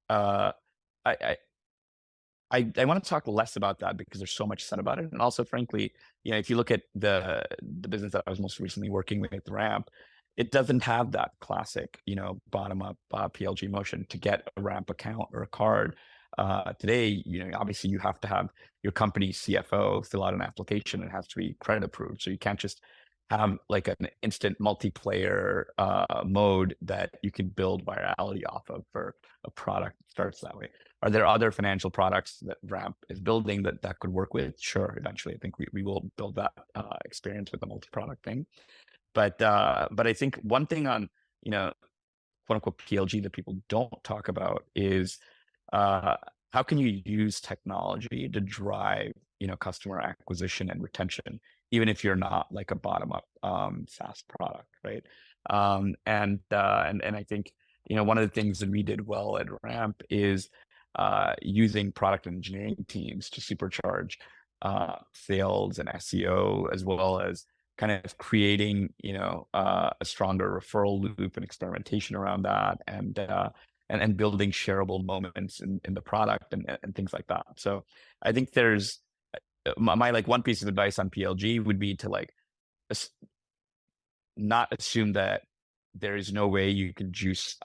uh, I, I want to talk less about that because there's so much said about it. And also, frankly, if you look at the business that I was most recently working with, Ramp, it doesn't have that classic, bottom up PLG motion to get a Ramp account or a card. Today, obviously you have to have your company's CFO fill out an application. It has to be credit approved. So you can't just have like an instant multiplayer mode that you can build virality off of for a product that starts that way. Are there other financial products that Ramp is building that could work with? Sure, eventually, I think we will build that experience with the multi-product thing. But I think one thing on quote unquote PLG that people don't talk about is how can you use technology to drive customer acquisition and retention, even if you're not like a bottom up SaaS product, right? And I think one of the things that we did well at Ramp is using product engineering teams to supercharge sales and SEO, as well as kind of creating, a stronger referral loop and experimentation around that, and building shareable moments in the product and things like that. So I think there's my like one piece of advice on PLG would be to like not assume that there is no way you can juice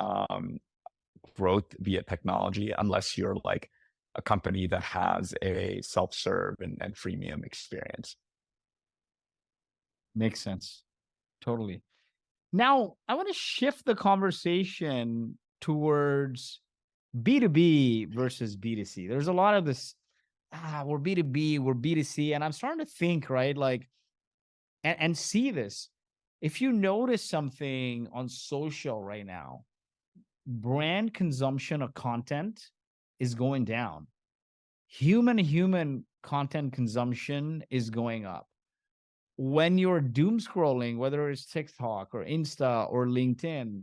growth via technology unless you're like a company that has a self-serve and freemium experience. Makes sense. Totally. Now, I want to shift the conversation towards B2B versus B2C. There's a lot of this, we're B2B, we're B2C. And I'm starting to think, right, like, and see this. If you notice something on social right now, brand consumption of content is going down. Human content consumption is going up. When you're doom scrolling, whether it's TikTok or Insta or LinkedIn,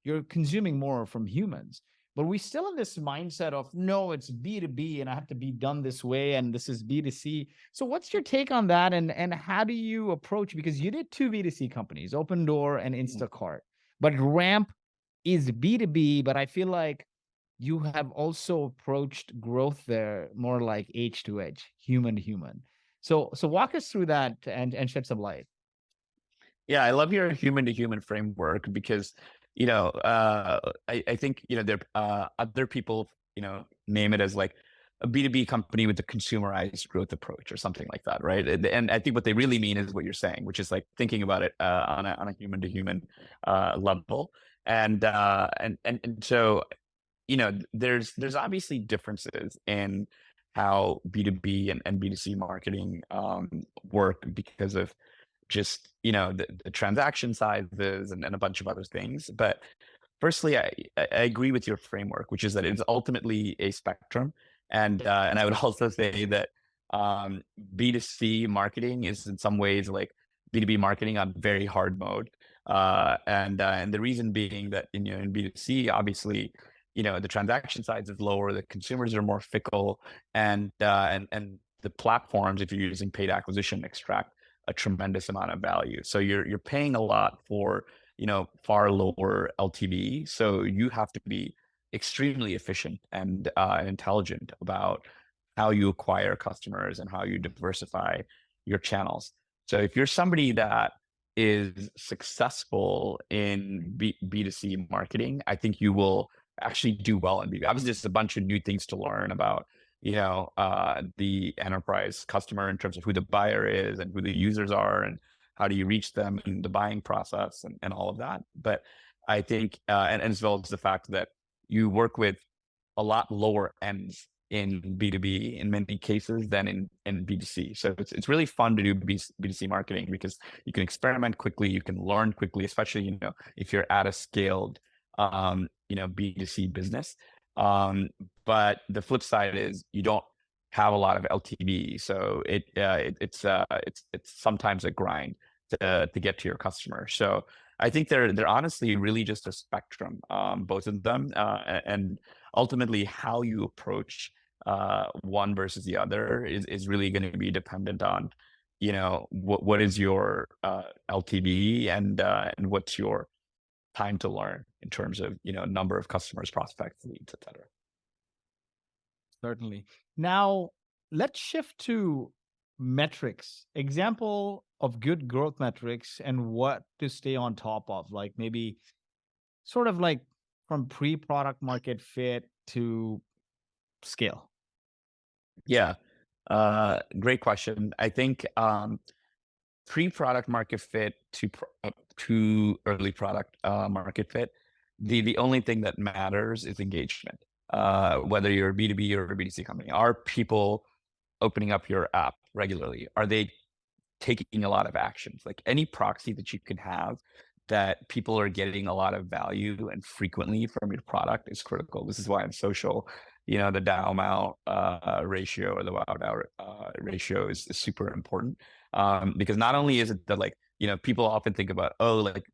you're consuming more from humans. But we still have this mindset of, no, it's B2B and I have to be done this way and this is B2C. So what's your take on that? And how do you approach, because you did two B2C companies, Opendoor and Instacart, but Ramp is B2B, but I feel like you have also approached growth there more like H to H, human to human. So walk us through that and shed some light. Yeah, I love your human to human framework because, I think, there other people, name it as like a B2B company with a consumerized growth approach or something like that, right? And I think what they really mean is what you're saying, which is like thinking about it on a human to human level. And so, there's obviously differences in how B2B and B2C marketing work because of just the transaction sizes and a bunch of other things. But firstly, I agree with your framework, which is that it's ultimately a spectrum, and I would also say that B2C marketing is in some ways like B2B marketing on very hard mode, and the reason being that in B2C, obviously, the transaction size is lower, the consumers are more fickle, and the platforms, if you're using paid acquisition, extract a tremendous amount of value. So you're paying a lot for, far lower LTV. So you have to be extremely efficient and intelligent about how you acquire customers and how you diversify your channels. So if you're somebody that is successful in B2C marketing, I think you will actually do well in B2B. Obviously, there's a bunch of new things to learn about, the enterprise customer in terms of who the buyer is and who the users are and how do you reach them in the buying process and all of that. But I think, and as well as the fact that you work with a lot lower ends in B2B in many cases than in B2C. So it's really fun to do B2C marketing because you can experiment quickly, you can learn quickly, especially, if you're at a scaled, B2C business. But the flip side is you don't have a lot of LTV. So it's sometimes a grind to get to your customer. So I think they're honestly really just a spectrum, both of them, and ultimately how you approach one versus the other is really going to be dependent on, what is your LTV and what's your time to learn in terms of, number of customers, prospects, leads, et cetera. Certainly. Now, let's shift to metrics. Example of good growth metrics and what to stay on top of, like maybe sort of like from pre-product market fit to scale. Yeah. Great question. I think pre-product market fit to early product market fit, the only thing that matters is engagement. Whether you're a B2B or a B2C company, are people opening up your app regularly? Are they taking a lot of actions? Like any proxy that you can have that people are getting a lot of value and frequently from your product is critical. This is why on social, the DAO MAU ratio or the WOW DAO ratio is super important. Because not only is it that like, people often think about, oh, like,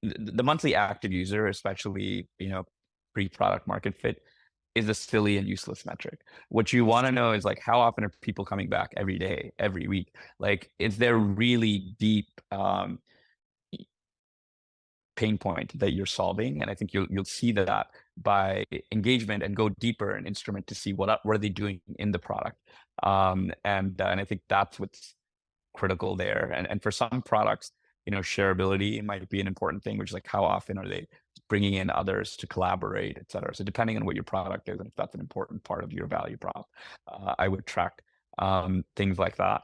the monthly active user, especially, pre-product market fit, is a silly and useless metric. What you want to know is like, how often are people coming back every day, every week? Like, is there really deep pain point that you're solving? And I think you'll see that by engagement and go deeper and instrument to see what are they doing in the product. And I think that's what's critical there. And for some products, shareability might be an important thing, which is like how often are they bringing in others to collaborate, et cetera. So depending on what your product is, and if that's an important part of your value prop, I would track things like that.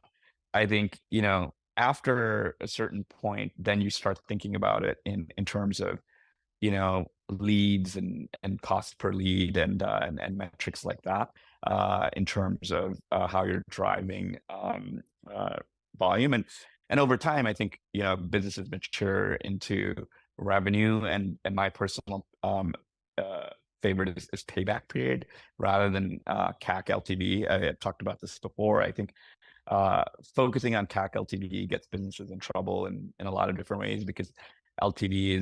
I think, after a certain point, then you start thinking about it in terms of, leads and cost per lead and metrics like that, in terms of how you're driving volume. And over time, I think, businesses mature into revenue and my personal favorite is payback period rather than CAC LTV. I've talked about this before. I think focusing on CAC LTV gets businesses in trouble in a lot of different ways because LTV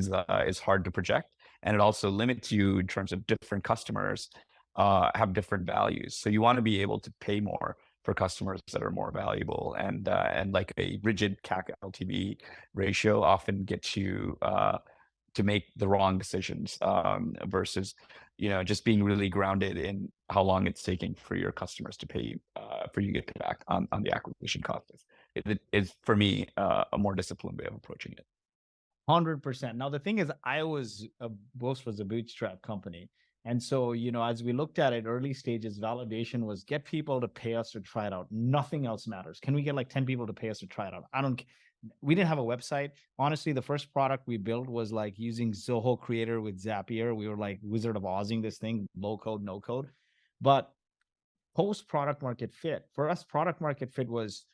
is hard to project, and it also limits you in terms of different customers have different values. So you want to be able to pay more for customers that are more valuable, and like a rigid CAC LTV ratio often gets you to make the wrong decisions versus just being really grounded in how long it's taking for your customers to pay for you to get payback on the acquisition cost. It is for me a more disciplined way of approaching it. 100%. Now, the thing is, Boast was a bootstrap company. And so, as we looked at it, early stages, validation was get people to pay us to try it out. Nothing else matters. Can we get like 10 people to pay us to try it out? We didn't have a website. Honestly, the first product we built was like using Zoho Creator with Zapier. We were like Wizard of Ozing this thing, low code, no code. But post product market fit, for us, product market fit was,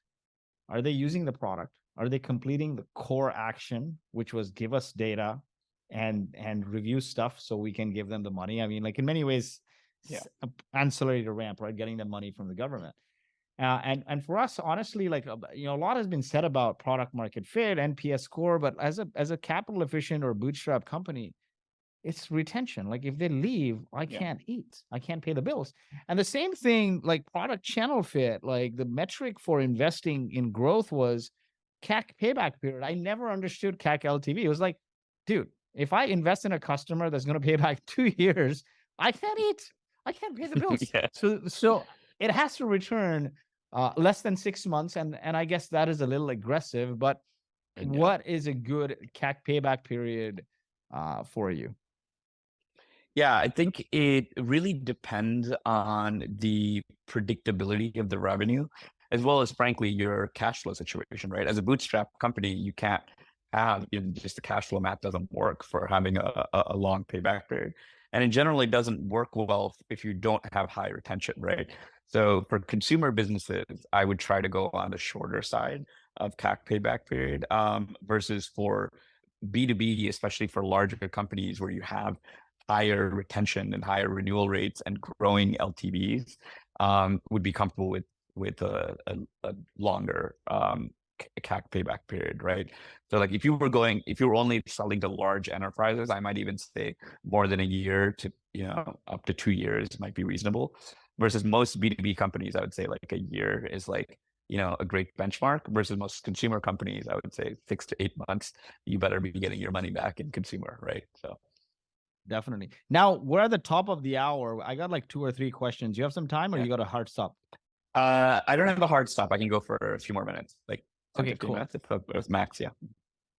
are they using the product? Are they completing the core action, which was give us data and review stuff so we can give them the money? I mean, like in many ways, Yeah. ancillary to Ramp, right? Getting them money from the government. And for us, honestly, like, a lot has been said about product market fit, NPS score, but as a capital efficient or bootstrap company, it's retention. Like if they leave, I can't eat, I can't pay the bills. And the same thing, like product channel fit, like the metric for investing in growth was, CAC payback period. I never understood CAC LTV. It was like, dude, if I invest in a customer that's going to pay back 2 years, I can't eat. I can't pay the bills. Yeah, So it has to return less than 6 months, and I guess that is a little aggressive. But yeah. what is a good CAC payback period for you? Yeah, I think it really depends on the predictability of the revenue, as well as, frankly, your cash flow situation, right? As a bootstrap company, you can't have, just the cash flow math doesn't work for having a long payback period. And it generally doesn't work well if you don't have high retention, right? So for consumer businesses, I would try to go on the shorter side of CAC payback period, versus for B2B, especially for larger companies where you have higher retention and higher renewal rates and growing LTVs, would be comfortable with a longer CAC payback period, right? So like if you were only selling to large enterprises, I might even say more than a year to, up to 2 years might be reasonable. Versus most B2B companies, I would say like a year is like, a great benchmark, versus most consumer companies, I would say 6 to 8 months. You better be getting your money back in consumer, right? So Definitely. Now we're at the top of the hour. I got like 2 or 3 questions. You have some time, or yeah. you got a hard stop? I don't have a hard stop. I can go for a few more minutes, like 10, Okay, 15 cool. minutes if it's max. Yeah.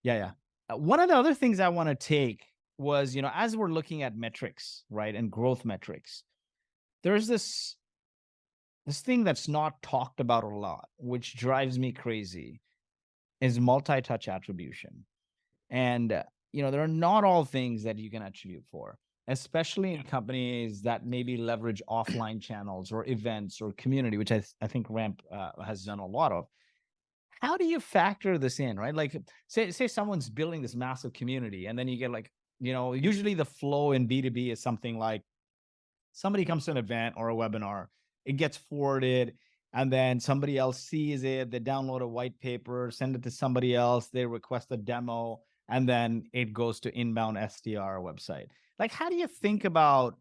Yeah, yeah. One of the other things I want to take was, as we're looking at metrics, right, and growth metrics, there's this thing that's not talked about a lot, which drives me crazy, is multi-touch attribution. And there are not all things that you can attribute for, especially in companies that maybe leverage offline channels or events or community, which I think Ramp has done a lot of. How do you factor this in, right? Like, say someone's building this massive community, and then you get like, usually the flow in B2B is something like somebody comes to an event or a webinar, it gets forwarded, and then somebody else sees it, they download a white paper, send it to somebody else, they request a demo, and then it goes to inbound SDR website. Like, how do you think about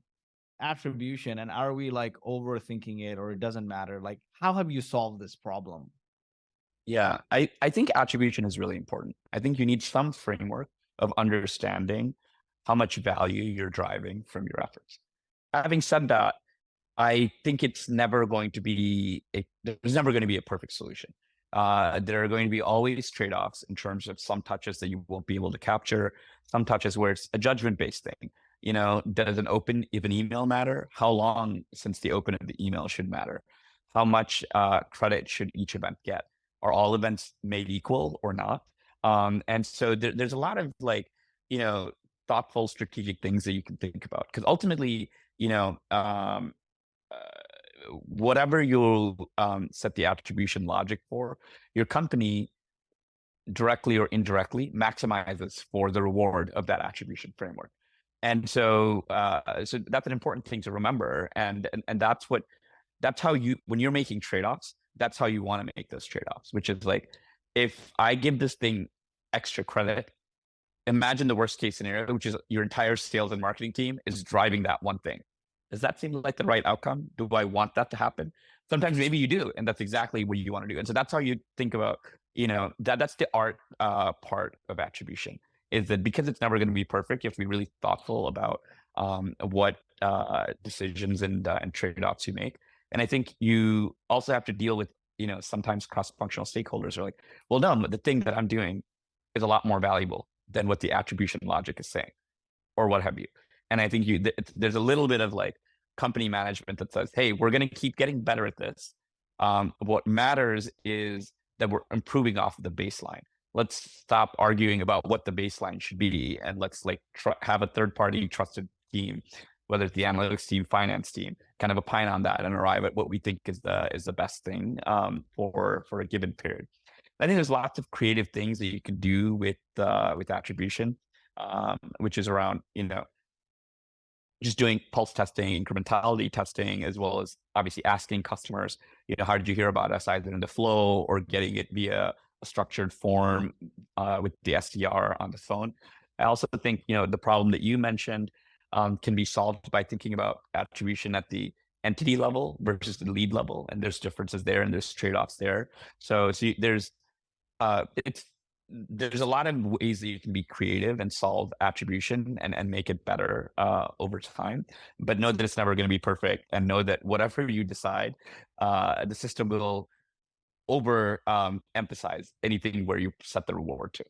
attribution, and are we like overthinking it, or it doesn't matter? Like, how have you solved this problem? Yeah. I think attribution is really important. I think you need some framework of understanding how much value you're driving from your efforts. Having said that, I think there's never going to be a perfect solution. There are going to be always trade-offs in terms of some touches that you won't be able to capture, some touches where it's a judgment-based thing. Does an open of an email matter? How long since the open of the email should matter? How much credit should each event get? Are all events made equal or not? And so there's a lot of thoughtful, strategic things that you can think about, because ultimately, whatever you set the attribution logic for, your company directly or indirectly maximizes for the reward of that attribution framework. And so, so that's an important thing to remember. And that's how when you're making trade-offs, that's how you want to make those trade-offs, which is like, if I give this thing extra credit, imagine the worst case scenario, which is your entire sales and marketing team is driving that one thing. Does that seem like the right outcome? Do I want that to happen? Sometimes maybe you do, and that's exactly what you want to do. And so that's how you think about, that's the art part of attribution, is that because it's never going to be perfect, you have to be really thoughtful about what decisions and trade-offs you make. And I think you also have to deal with, sometimes cross-functional stakeholders are like, well, no, the thing that I'm doing is a lot more valuable than what the attribution logic is saying, or what have you. And I think there's a little bit of like company management that says, hey, we're going to keep getting better at this. What matters is that we're improving off of the baseline. Let's stop arguing about what the baseline should be, and let's like have a third party trusted team, whether it's the analytics team, finance team, kind of opine on that and arrive at what we think is the best thing for a given period. I think there's lots of creative things that you can do with attribution, which is around, just doing pulse testing, incrementality testing, as well as obviously asking customers, how did you hear about us, either in the flow or getting it via a structured form with the SDR on the phone. I also think, the problem that you mentioned can be solved by thinking about attribution at the entity level versus the lead level. And there's differences there, and there's trade-offs there. So there's It's there's a lot of ways that you can be creative and solve attribution and make it better over time. But know that it's never going to be perfect, and know that whatever you decide, the system will over emphasize anything where you set the reward to.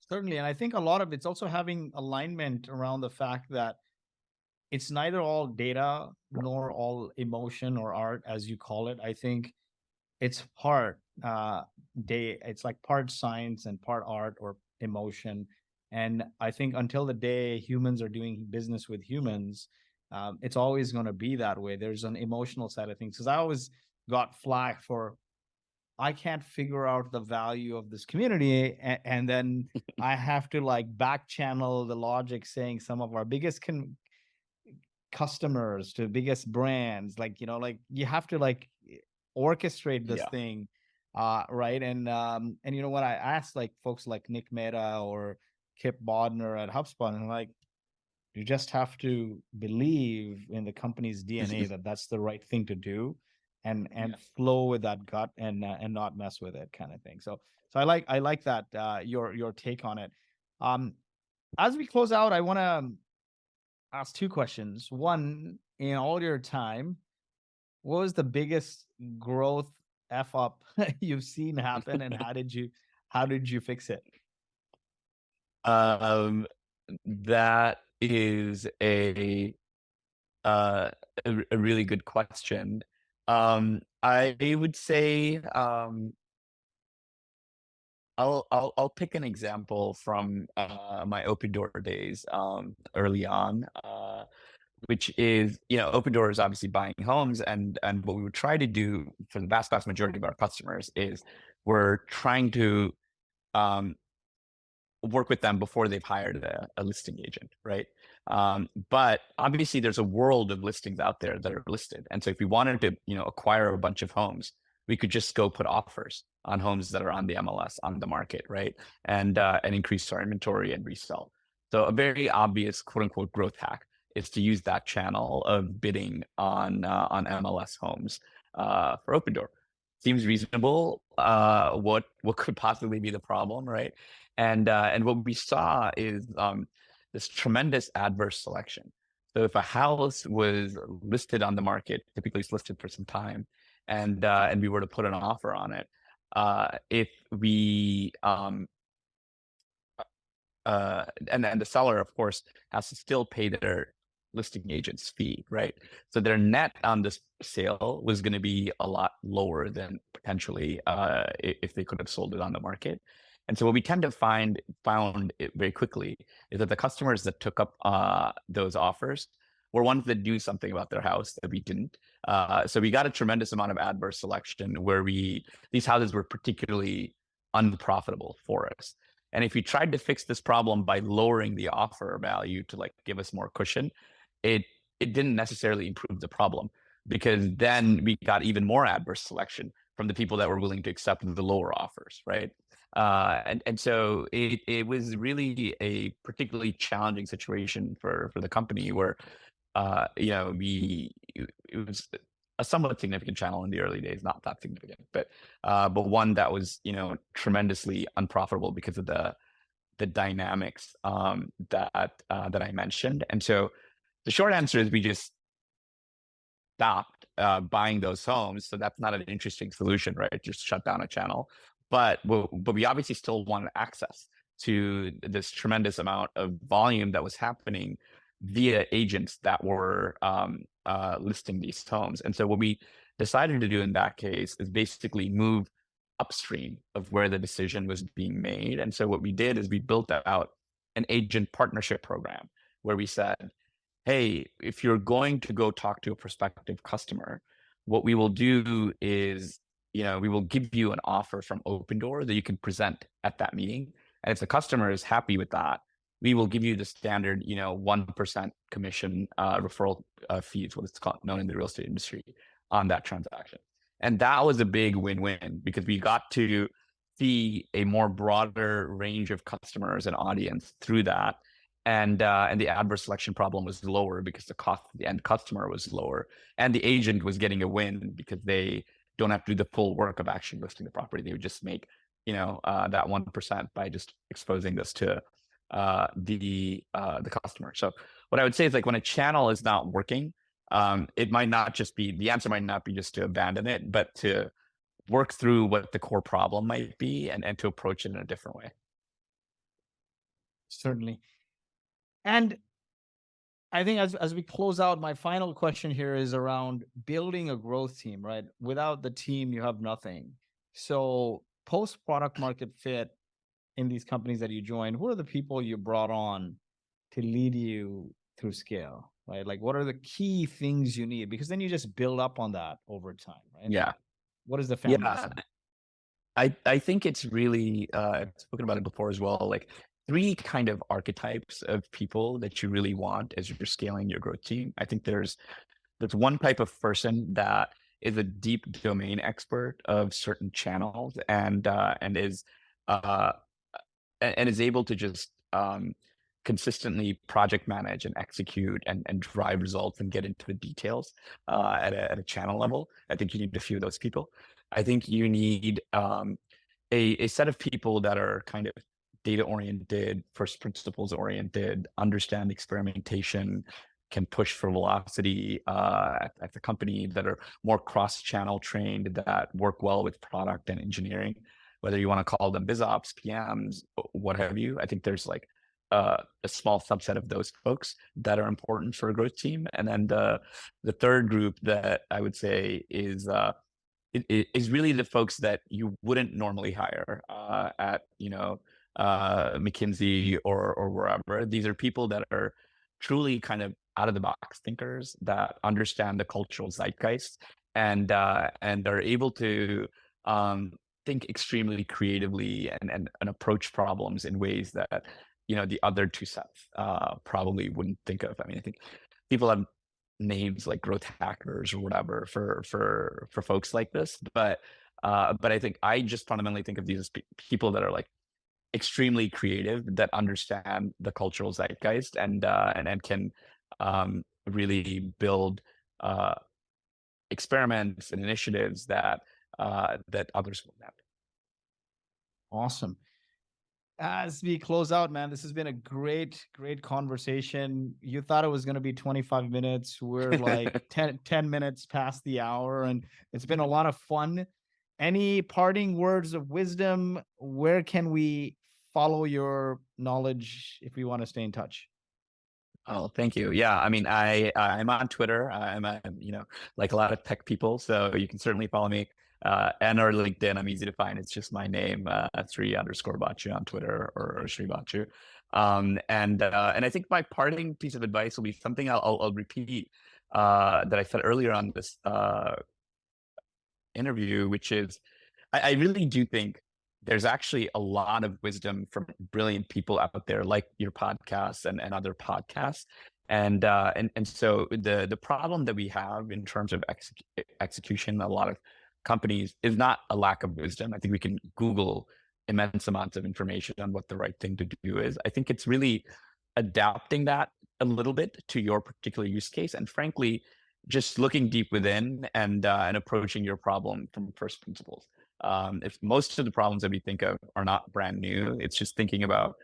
Certainly. And I think a lot of it's also having alignment around the fact that it's neither all data nor all emotion or art, as you call it. I think it's part it's like part science and part art or emotion. And I think until the day humans are doing business with humans, it's always going to be that way. There's an emotional side of things, because I always got flack for, I can't figure out the value of this community, and then I have to like back channel the logic saying some of our biggest customers to biggest brands, like, like you have to like orchestrate this Yeah. thing, right? And you know what, I asked like folks like Nick Mehta or Kip Bodnar at HubSpot, and like, you just have to believe in the company's DNA that that's the right thing to do, and Yeah. flow with that gut, and not mess with it, kind of thing. So I like that, your take on it. Um, as we close out, I want to ask two questions. One, in all your time, what was the biggest growth f up you've seen happen, and how did you fix it? Um, that is uh, a really good question. I would say I'll pick an example from my Opendoor days early on, which is, Opendoor is obviously buying homes, and what we would try to do for the vast majority of our customers is we're trying to um, work with them before they've hired a listing agent, right? But obviously, there's a world of listings out there that are listed, and so if we wanted to, acquire a bunch of homes, we could just go put offers on homes that are on the MLS on the market, right? And increase our inventory and resell. So a very obvious quote unquote growth hack is to use that channel of bidding on MLS homes for Opendoor. Seems reasonable. What could possibly be the problem, right? And what we saw is this tremendous adverse selection. So if a house was listed on the market, typically it's listed for some time, and we were to put an offer on it, if we and then the seller, of course, has to still pay their listing agent's fee, right? So their net on this sale was going to be a lot lower than potentially if they could have sold it on the market. And so what we tend to found it very quickly is that the customers that took up those offers were ones that do something about their house that we didn't. So we got a tremendous amount of adverse selection where these houses were particularly unprofitable for us. And if we tried to fix this problem by lowering the offer value to like give us more cushion, it it didn't necessarily improve the problem, because then we got even more adverse selection from the people that were willing to accept the lower offers, right? And so it was really a particularly challenging situation for the company where it was a somewhat significant channel in the early days, not that significant, but one that was tremendously unprofitable because of the dynamics that I mentioned. And so the short answer is we just stopped buying those homes. So that's not an interesting solution, right? Just shut down a channel. But we obviously still wanted access to this tremendous amount of volume that was happening via agents that were listing these homes. And so what we decided to do in that case is basically move upstream of where the decision was being made. And so what we did is we built out an agent partnership program where we said, hey, if you're going to go talk to a prospective customer, what we will do is, we will give you an offer from Opendoor that you can present at that meeting. And if the customer is happy with that, we will give you the standard, 1% commission referral fee is what it's called, known in the real estate industry, on that transaction. And that was a big win-win because we got to see a more broader range of customers and audience through that. And the adverse selection problem was lower because the cost to the end customer was lower. And the agent was getting a win because they don't have to do the full work of actually listing the property. They would just make that 1% by just exposing this to the customer. So what I would say is, like, when a channel is not working, it might not just be, the answer might not be just to abandon it, but to work through what the core problem might be, and to approach it in a different way. Certainly. And I think as we close out, my final question here is around building a growth team, right? Without the team, you have nothing. So post product market fit in these companies that you joined, who are the people you brought on to lead you through scale, right? Like, what are the key things you need? Because then you just build up on that over time, right? Yeah. What is the Yeah. foundation? I think it's really, I've spoken about it before as well, like three kind of archetypes of people that you really want as you're scaling your growth team. I think there's one type of person that is a deep domain expert of certain channels, and is uh, and is able to just consistently project manage and execute, and drive results and get into the details at a channel level. I think you need a few of those people. I think you need a set of people that are kind of data oriented, first principles oriented, understand experimentation, can push for velocity at the company, that are more cross-channel trained, that work well with product and engineering, whether you want to call them BizOps, PMs, what have you. I think there's like a small subset of those folks that are important for a growth team. And then the third group that I would say is it is really the folks that you wouldn't normally hire at McKinsey or wherever. These are people that are truly kind of out of the box thinkers, that understand the cultural zeitgeist, and are able to think extremely creatively, and approach problems in ways that the other two sets probably wouldn't think of. I mean, I think people have names like growth hackers or whatever for folks like this, but I think I just fundamentally think of these as people that are like extremely creative, that understand the cultural zeitgeist, and can really build experiments and initiatives that others won't have. Awesome. As we close out, man, this has been a great conversation. You thought it was going to be 25 minutes. We're like 10 minutes past the hour, and it's been a lot of fun. Any parting words of wisdom? Where can we follow your knowledge if we want to stay in touch? Oh, thank you. Yeah, I mean, I'm on Twitter. Like a lot of tech people, so you can certainly follow me. And or LinkedIn, I'm easy to find. It's just my name, Sri_Batchu on Twitter, or Sri Batchu. And I think my parting piece of advice will be something I'll repeat that I said earlier on this interview, which is I really do think there's actually a lot of wisdom from brilliant people out there, like your podcast and other podcasts. And so the problem that we have in terms of execution, a lot of companies, is not a lack of wisdom. I think we can Google immense amounts of information on what the right thing to do is. I think it's really adapting that a little bit to your particular use case, and frankly, just looking deep within, and approaching your problem from first principles. If most of the problems that we think of are not brand new, it's just thinking about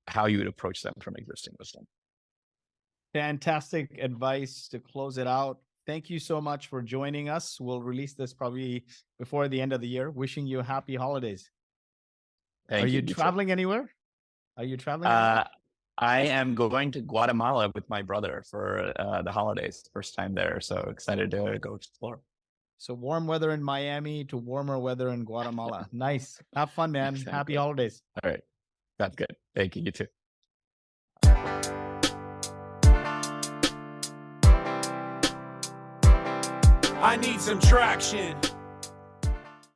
how you would approach them from existing wisdom. Fantastic advice to close it out. Thank you so much for joining us. We'll release this probably before the end of the year. Wishing you happy holidays. Thank Are you. you traveling anywhere? Are you traveling? I am going to Guatemala with my brother for the holidays. First time there, so excited to go explore. So warm weather in Miami to warmer weather in Guatemala. Nice. Have fun, man. Exactly. Happy holidays. All right. That's good. Thank you. You too. I need some traction.